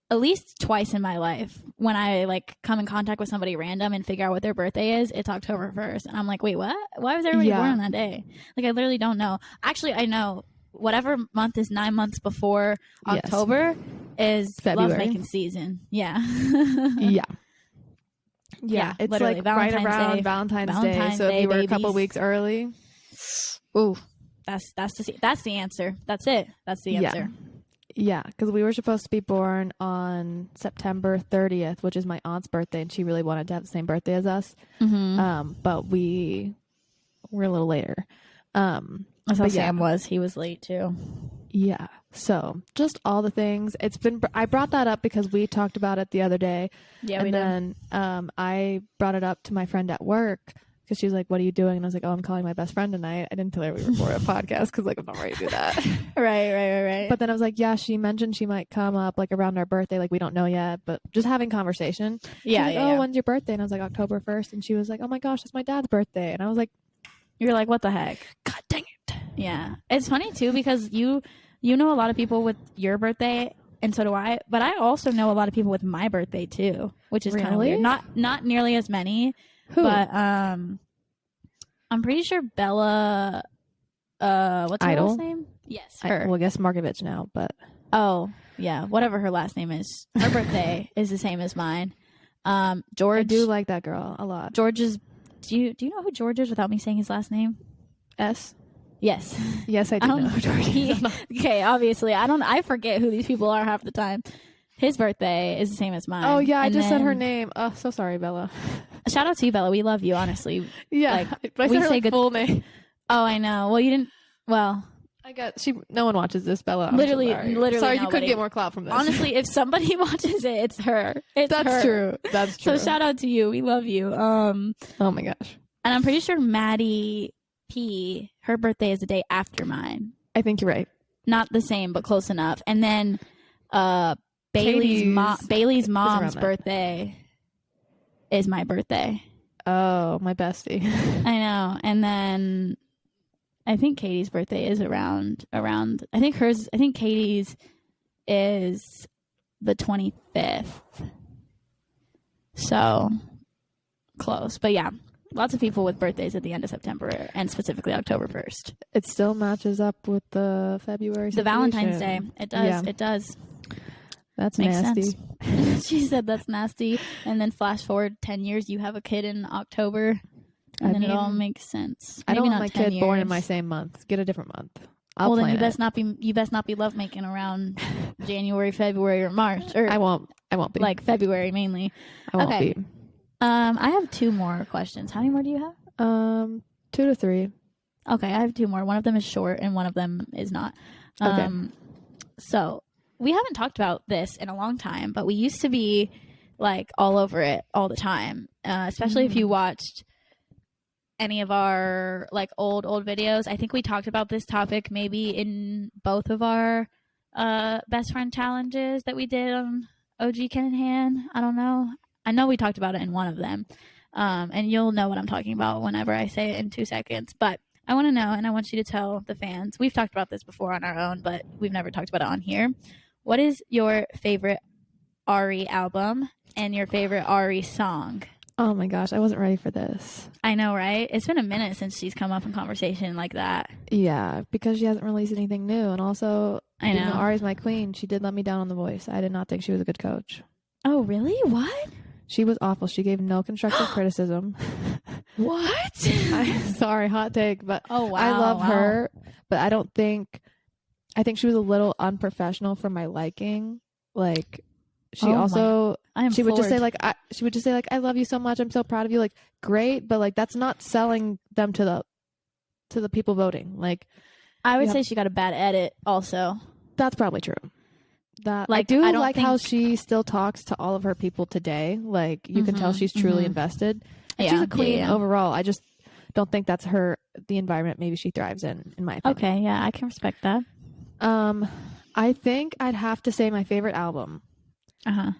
at least twice in my life, when I, like, come in contact with somebody random and figure out what their birthday is, it's October 1st. And I'm like, wait, what? Why was everybody born on that day? Like, I literally don't know. Actually, I know. Whatever month is 9 months before October is February. lovemaking season. Yeah. Yeah, it's literally like right around Valentine's Day. So if you were a couple weeks early, ooh, that's the answer. That's it. That's the answer. Yeah, because we were supposed to be born on September 30th, which is my aunt's birthday, and she really wanted to have the same birthday as us. But we were a little later. That's how Sam was. He was late too. Yeah. So just all the things. I brought that up because we talked about it the other day. Yeah, and then I brought it up to my friend at work because she was like, "What are you doing?" And I was like, "Oh, I'm calling my best friend tonight." I didn't tell her we record a podcast because like I'm not ready to do that. Right. But then I was like, "Yeah," she mentioned she might come up like around our birthday. Like we don't know yet, but just having conversation. Yeah. Like, oh, when's your birthday? And I was like, October 1st. And she was like, "Oh my gosh, that's my dad's birthday." And I was like, "You're like, what the heck? God dang it!" Yeah, it's funny too because you know a lot of people with your birthday, and so do I. But I also know a lot of people with my birthday too, which is kind of weird. Not nearly as many. Who? But I'm pretty sure Bella. What's her last name? Yes, her. I guess Markovich now, but oh yeah, whatever her last name is. Her birthday is the same as mine. George. I do like that girl a lot. George's. Do you know who George is without me saying his last name? S. Yes. Yes, I do know who George is. Okay, obviously. I forget who these people are half the time. His birthday is the same as mine. Oh, yeah, I just said her name. Oh, so sorry, Bella. Shout out to you, Bella. We love you, honestly. Yeah. But I said her full name. Oh, I know. Well, you didn't. Well. No one watches this, Bella. Literally. Sorry, nobody. You couldn't get more clout from this. Honestly, if somebody watches it, it's her. That's true. That's true. So shout out to you. We love you. Oh my gosh. And I'm pretty sure Maddie P, her birthday is the day after mine. I think you're right. Not the same, but close enough. And then Bailey's mom's birthday is my birthday. Oh, my bestie. I know. And then I think Katie's birthday is around I think Katie's is the 25th. So close. But yeah, lots of people with birthdays at the end of September and specifically October 1st. It still matches up with the February situation. The Valentine's Day. It does. Yeah. It does. That's Makes nasty. Sense. She said that's nasty. And then flash forward 10 years, you have a kid in October. And then it all makes sense. I don't want my kid born in my same month. Get a different month. Well, then you best not be lovemaking around January, February, or March. Or I won't be. Like February mainly. I won't be. I have 2 more questions. How many more do you have? 2 to 3. Okay, I have 2 more. One of them is short and one of them is not. Okay. So we haven't talked about this in a long time, but we used to be like all over it all the time. Especially if you watched any of our like old videos. I think we talked about this topic maybe in both of our best friend challenges that we did on OG Ken and Han. I don't know. I know we talked about it in one of them. And you'll know what I'm talking about whenever I say it in 2 seconds. But I want to know, and I want you to tell the fans. We've talked about this before on our own, but we've never talked about it on here. What is your favorite Ari album and your favorite Ari song? Oh my gosh, I wasn't ready for this. I know, right? It's been a minute since she's come up in conversation like that. Yeah, because she hasn't released anything new. And also, I know. Ari's my queen. She did let me down on The Voice. I did not think she was a good coach. Oh, really? What? She was awful. She gave no constructive criticism. What? I'm sorry, hot take, but oh, wow, I love her, but I think she was a little unprofessional for my liking. Like, she would just say like, I love you so much. I'm so proud of you. Like, great. But like, that's not selling them to the people voting. Like, I would say she got a bad edit also. That's probably true. That Like, I do I don't like how think- she still talks to all of her people today. Like you can tell she's truly invested. And she's a queen overall. I just don't think that's the environment maybe she thrives in my opinion. Okay, yeah, I can respect that. I think I'd have to say my favorite album. Uh-huh.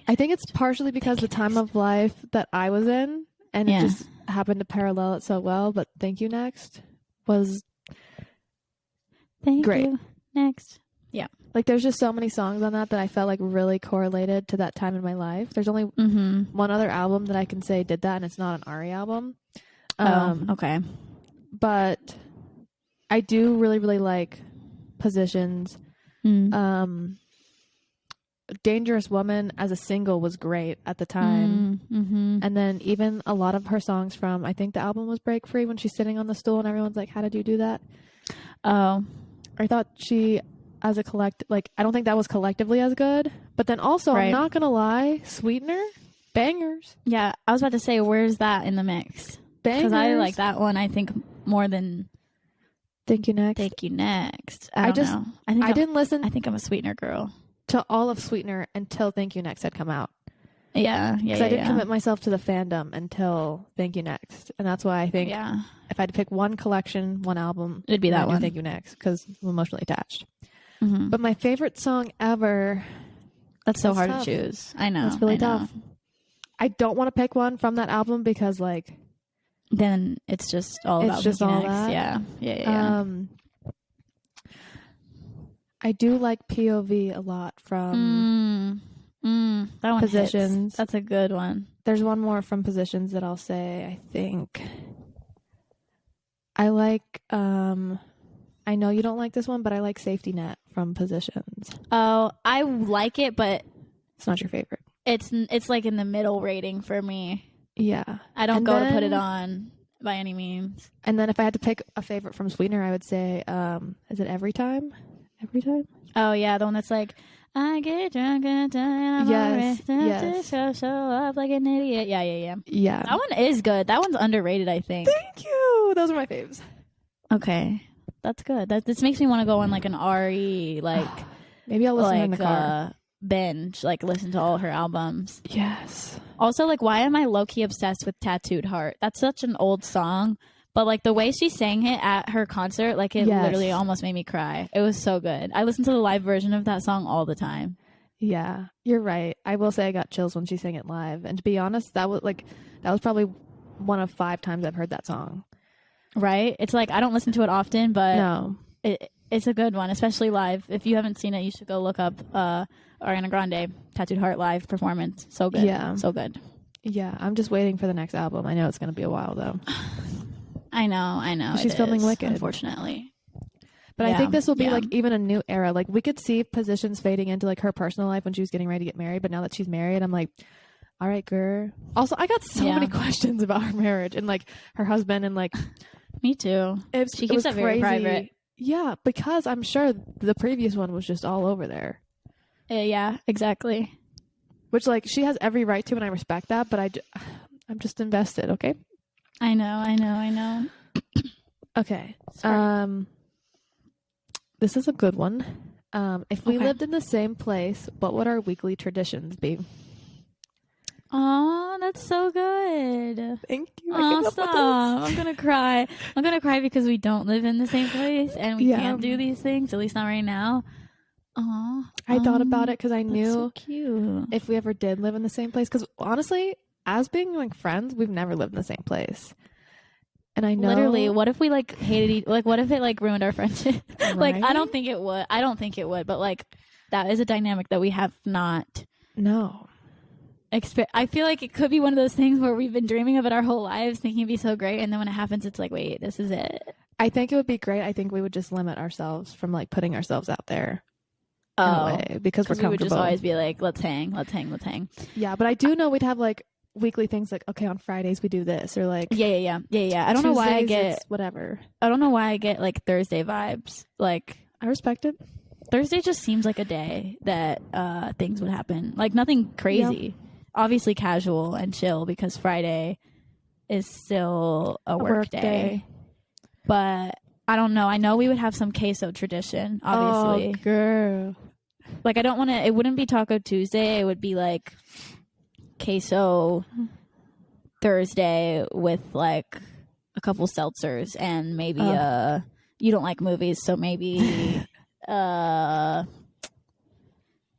I think it's partially because the time of life that I was in, and it just happened to parallel it so well. But Thank You Next was great. You next. Yeah. Like there's just so many songs on that I felt like really correlated to that time in my life. There's only one other album that I can say did that, and it's not an Ari album. Okay. But I do really, really like Positions. Dangerous Woman as a single was great at the time. And then even a lot of her songs from, I think the album was Break Free, when she's sitting on the stool and everyone's like, how did you do that? Oh. I thought she, as a like, I don't think that was collectively as good. But then also, I'm not going to lie, Sweetener, bangers. Yeah, I was about to say, where's that in the mix? Bangers. Because I like that one, I think, more than Thank You Next. Thank You Next. I don't know. I didn't listen I think I'm a Sweetener girl. to all of Sweetener until Thank You Next had come out. Yeah. Because I didn't commit myself to the fandom until Thank You Next. And that's why I think if I had to pick one collection, one album, it'd be that one. Thank You Next, because I'm emotionally attached. But my favorite song ever. That's so hard to choose. I know. It's really tough. I don't want to pick one from that album because, like, then it's just all about just all that. Yeah. I do like POV a lot from that one Positions. Hits. That's a good one. There's one more from Positions that I'll say. I think I like. I know you don't like this one, but I like Safety Net from Positions. Oh, I like it, but it's not your favorite. It's like in the middle rating for me. Yeah, I don't go to put it on by any means. And then if I had to pick a favorite from Sweetener, I would say, is it Every Time? Every Time? Oh yeah, the one that's like, I get drunk and time. Yes. Show up like an idiot. Yeah. Yeah. That one is good. That one's underrated, I think. Thank you. Those are my faves. Okay, that's good. This makes me want to go on like an RE, like maybe I'll listen in the car. Binge, like listen to all her albums. Yes. Also, like, why am I low-key obsessed with Tattooed Heart? That's such an old song, but like the way she sang it at her concert, like it literally almost made me cry. It was so good. I listen to the live version of that song all the time. Yeah, you're right. I will say I got chills when she sang it live. And to be honest, that was probably one of 5 times I've heard that song. Right? It's like I don't listen to it often, but no. It's a good one, especially live. If you haven't seen it, you should go look up Ariana Grande Tattooed Heart live performance. So good. Yeah. So good. Yeah, I'm just waiting for the next album. I know it's going to be a while, though. I know. She's filming Wicked. Unfortunately. But I think this will be like even a new era. Like we could see Positions fading into like her personal life when she was getting ready to get married. But now that she's married, I'm like, all right, girl. Also, I got so many questions about her marriage and like her husband and like. Me too. She keeps it very private. Yeah, because I'm sure the previous one was just all over there. Yeah, exactly. Which, like, she has every right to, and I respect that, but I'm just invested, okay? I know. Okay. This is a good one. If we lived in the same place, what would our weekly traditions be? Oh, that's so good. Thank you. Oh, stop. I'm going to cry. I'm going to cry because we don't live in the same place and we can't do these things, at least not right now. Oh, I thought about it because I knew so cute. If we ever did live in the same place. Because honestly, as being like friends, we've never lived in the same place. And I know. Literally, what if we like hated like what if it like ruined our friendship? Right? Like, I don't think it would. But like, that is a dynamic that we have not. No. I feel like it could be one of those things where we've been dreaming of it our whole lives, thinking it'd be so great, and then when it happens, it's like, wait, this is it. I think it would be great. I think we would just limit ourselves from like putting ourselves out there. In a way, because we're comfortable. We would just always be like, let's hang. Yeah, but I do know we'd have like weekly things like, okay, on Fridays we do this, or like yeah. I don't know why I get whatever. I don't know why I get like Thursday vibes. Like, I respect it. Thursday just seems like a day that things would happen. Like nothing crazy. Yeah. Obviously casual and chill because Friday is still a work day. But I don't know. I know we would have some queso tradition, obviously. Oh, girl. Like, I don't want to. It wouldn't be Taco Tuesday. It would be like queso Thursday with like a couple seltzers and maybe you don't like movies, so maybe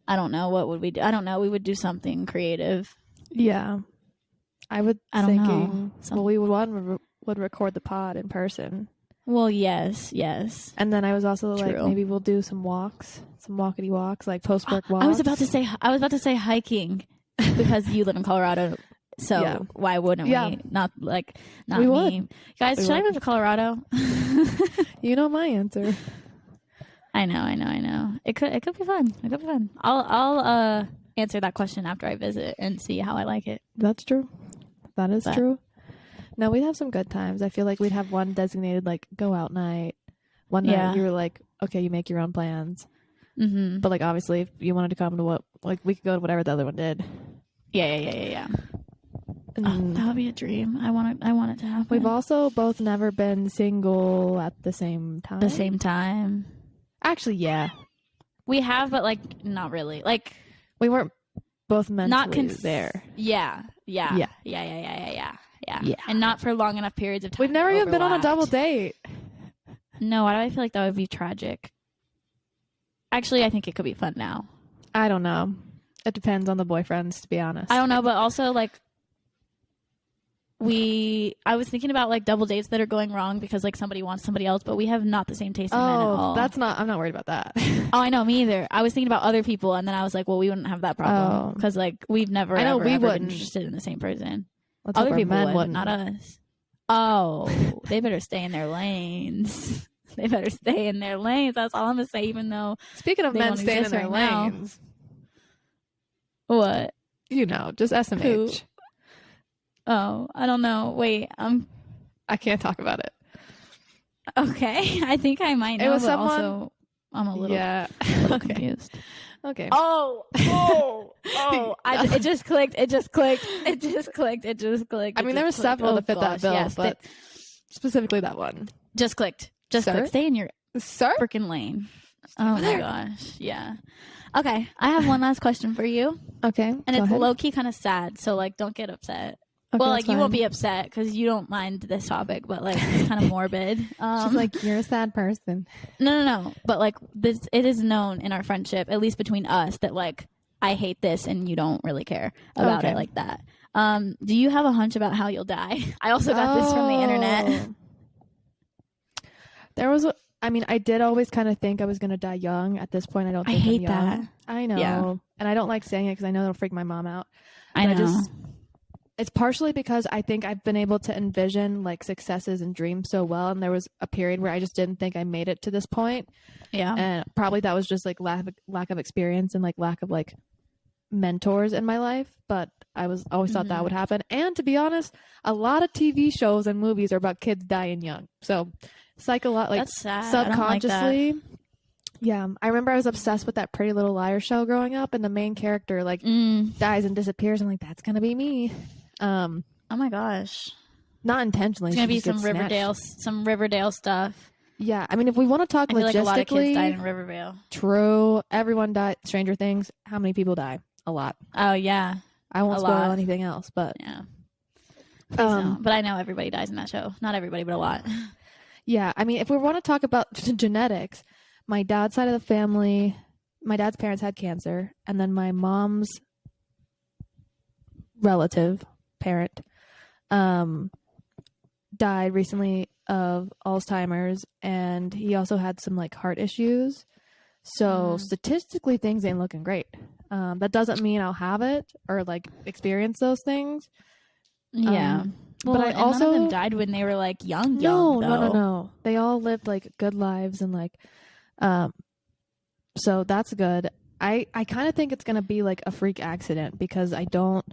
I don't know, what would we do? I don't know. We would do something creative. Yeah. I would don't thinking, know. well, we would record the pod in person. Well, yes. And then I was also True. like, maybe we'll do some walks, some walkity walks, like post-work walks. I was about to say hiking because you live in Colorado. So Yeah. why wouldn't we? Not we me. would. Guys, We should I would. move to Colorado? You know my answer. I know. It could be fun. I'll answer that question after I visit and see how I like it. That's true. That is But- true. No, we'd have some good times. I feel like we'd have one designated like go out night. One Yeah. night you were like, okay, you make your own plans. Mm-hmm. But like obviously if you wanted to come to what, like we could go to whatever the other one did. Yeah. And That would be a dream. I want it to happen. we've also both never been single at the same time. the same time. Actually, yeah. We have, but like not really. Like We weren't both mentally not there. Yeah. Yeah. And not for long enough periods of time. We've never even been on a overlapped. double date. No, why do I feel like that would be tragic? Actually, I think it could be fun now. I don't know. It depends on the boyfriends, to be honest. I don't know, but also like I was thinking about like double dates that are going wrong because like somebody wants somebody else, but we have not the same taste in men at all. I'm not worried about that. Oh, I know, me either. I was thinking about other people, and then I was like, well, we wouldn't have that problem Oh. because like we've never, I know ever, we ever been wouldn't. interested in the same person. Let's Other hope our people men would, wouldn't. but not us. Oh, they better stay in their lanes. They better stay in their lanes. That's all I'm gonna say. Even though Speaking of They men don't staying in exist their right now. lanes, what? you know, just SMH. Who? Oh, I don't know. Wait, I can't talk about it. okay. I think I might know. It was but someone- Also, I'm a little, Yeah. little Okay. confused. Okay. Oh! It just clicked. It just clicked. I mean, there were several to fit that bill, yes, but specifically that one. just clicked. Just Sir? clicked. Stay in your Sir? freaking lane. Oh my there. gosh. Yeah. Okay. I have one last question for you, Okay. and it's low key kind of sad. So like, don't get upset. Well, like you won't be upset because you don't mind this topic, but like it's kind of morbid. She's like, you're a sad person. No. But like this, it is known in our friendship, at least between us, that like I hate this and you don't really care about Okay. it like that. Do you have a hunch about how you'll die? I also got this from the internet. There was I did always kind of think I was going to die young. At this point, I don't I think I'm hate young. that. I know. Yeah. And I don't like saying it because I know it'll freak my mom out. I But know. it's partially because I think I've been able to envision like successes and dreams so well. And there was a period where I just didn't think I made it to this point. Yeah. And probably that was just like lack of experience and like lack of like mentors in my life. But I was always thought that would happen. And to be honest, a lot of TV shows and movies are about kids dying young. So like That's sad. I don't like that. subconsciously. Yeah. I remember I was obsessed with that Pretty Little Liars show growing up, and the main character like dies and disappears. I'm like, that's gonna be me. Oh my gosh. Not intentionally. It's gonna she be just gets snatched. some Riverdale stuff. Yeah, I mean, if we want to talk I feel like a lot of kids logistically, died in Riverdale. true. Everyone died. Stranger Things. How many people die? A lot. Oh yeah. I won't A spoil lot. anything else, but Yeah. Please don't. But I know everybody dies in that show. Not everybody, but a lot. yeah. I mean, if we want to talk about genetics, my dad's side of the family, my dad's parents had cancer, and then my mom's relative parent died recently of Alzheimer's, and he also had some like heart issues. So statistically, things ain't looking great. That doesn't mean I'll have it or like experience those things. Yeah. But I and also none of them died when they were like young. No. They all lived like good lives and like, so that's good. I kind of think it's gonna be like a freak accident because I don't.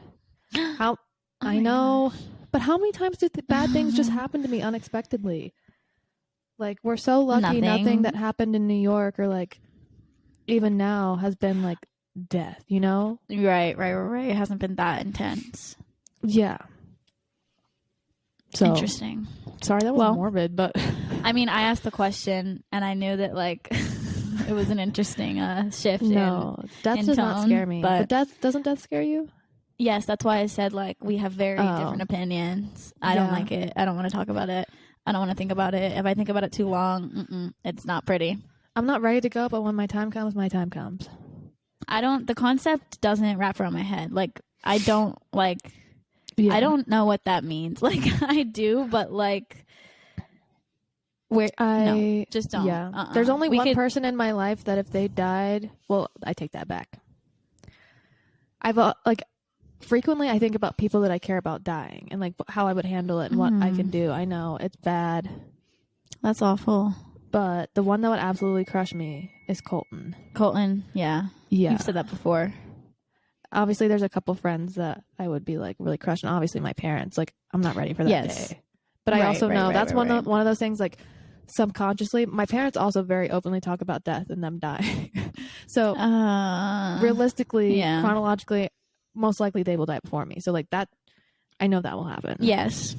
I know, but how many times do bad things just happen to me unexpectedly? Like we're so lucky. Nothing that happened in New York or like even now has been like death. You know? Right. It hasn't been that intense. Yeah. So Interesting. sorry that was morbid, but I mean, I asked the question and I knew that like It was an interesting shift. No, death in does not tone, scare me. but Doesn't death scare you? yes, that's why I said like we have very different opinions. I don't like it. I don't want to talk about it. I don't want to think about it. If I think about it too long, it's not pretty. I'm not ready to go, but when my time comes, my time comes. The concept doesn't wrap around my head. Like, I don't know what that means. Like, I do, but like, no, just don't. Yeah. There's only one person in my life that if they died, well, I take that back. I've frequently I think about people that I care about dying and like how I would handle it and what I can do. I know it's bad. That's awful. But the one that would absolutely crush me is Colton. Colton, yeah. Yeah. You've said that before. Obviously, there's a couple friends that I would be like really crushing. Obviously, my parents. Like, I'm not ready for that day. But I also know that's one of those things. Like, subconsciously, my parents also very openly talk about death and them dying. So, realistically, chronologically, most likely they will die before me. So, like that, I know that will happen. Yes,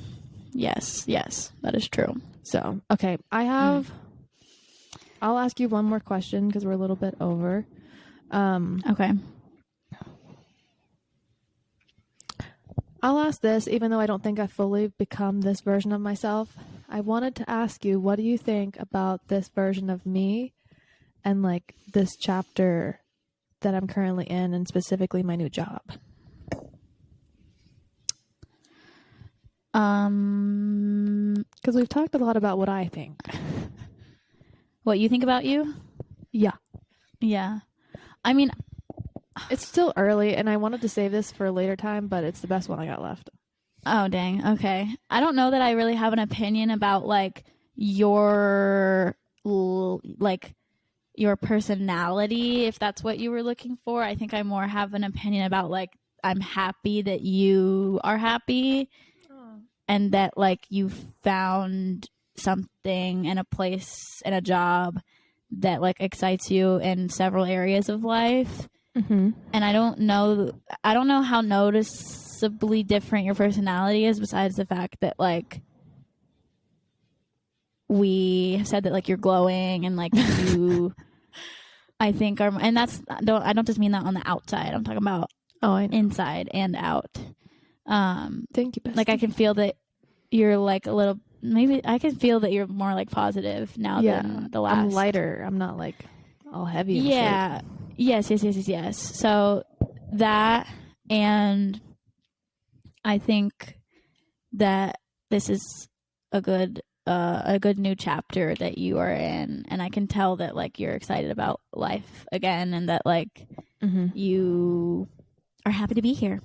that is true. So, okay, I'll ask you one more question because we're a little bit over. Okay. I'll ask this, even though I don't think I've fully become this version of myself. I wanted to ask you, what do you think about this version of me and like this chapter that I'm currently in, and specifically my new job? Because we've talked a lot about what I think. What you think about you? Yeah. I mean, it's still early, and I wanted to save this for a later time, but it's the best one I got left. Oh, dang. Okay. I don't know that I really have an opinion about like your personality, if that's what you were looking for. I think I more have an opinion about like I'm happy that you are happy and that like you found something and a place and a job that like excites you in several areas of life. Mm-hmm. And I don't know how noticeably different your personality is, besides the fact that like we have said that like you're glowing and like you I think are, and I don't just mean that on the outside. I'm talking about inside and out. Thank you, bestie. Like I can feel that you're like a little, maybe I can feel that you're more like positive now than the last. I'm lighter. I'm not like all heavy. Yeah. Yes. So that, and I think that this is a good new chapter that you are in, and I can tell that like you're excited about life again, and that like you are happy to be here.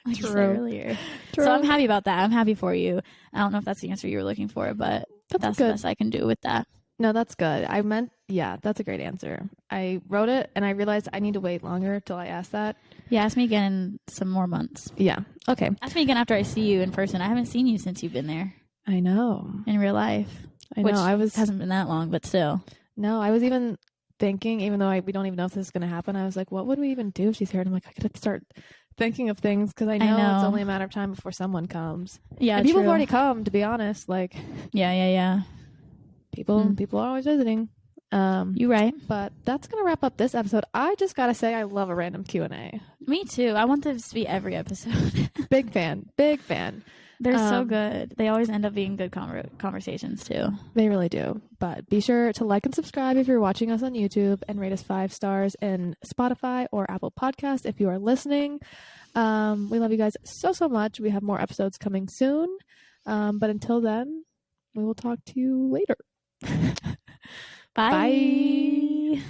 Like you said earlier. True. So I'm happy about that. I'm happy for you. I don't know if that's the answer you were looking for, but that's the best I can do with that. No, that's good. That's a great answer. I wrote it and I realized I need to wait longer till I ask that. Yeah, ask me again in some more months. Yeah. Okay. Ask me again after I see you in person. I haven't seen you since you've been there. I know. In real life. I know. Which hasn't been that long, but still. No, I was even thinking, even though we don't even know if this is going to happen, I was like, what would we even do if she's here? And I'm like, I could start thinking of things because I know it's only a matter of time before someone comes. Yeah, and people have already come, to be honest. Like, yeah. People are always visiting. You're right. But that's going to wrap up this episode. I just got to say, I love a random Q&A. Me too. I want this to be every episode. Big fan. They're so good. They always end up being good conversations too. They really do. But be sure to like and subscribe if you're watching us on YouTube, and rate us 5 stars in Spotify or Apple Podcasts if you are listening. We love you guys so much. We have more episodes coming soon. But until then, we will talk to you later. Bye.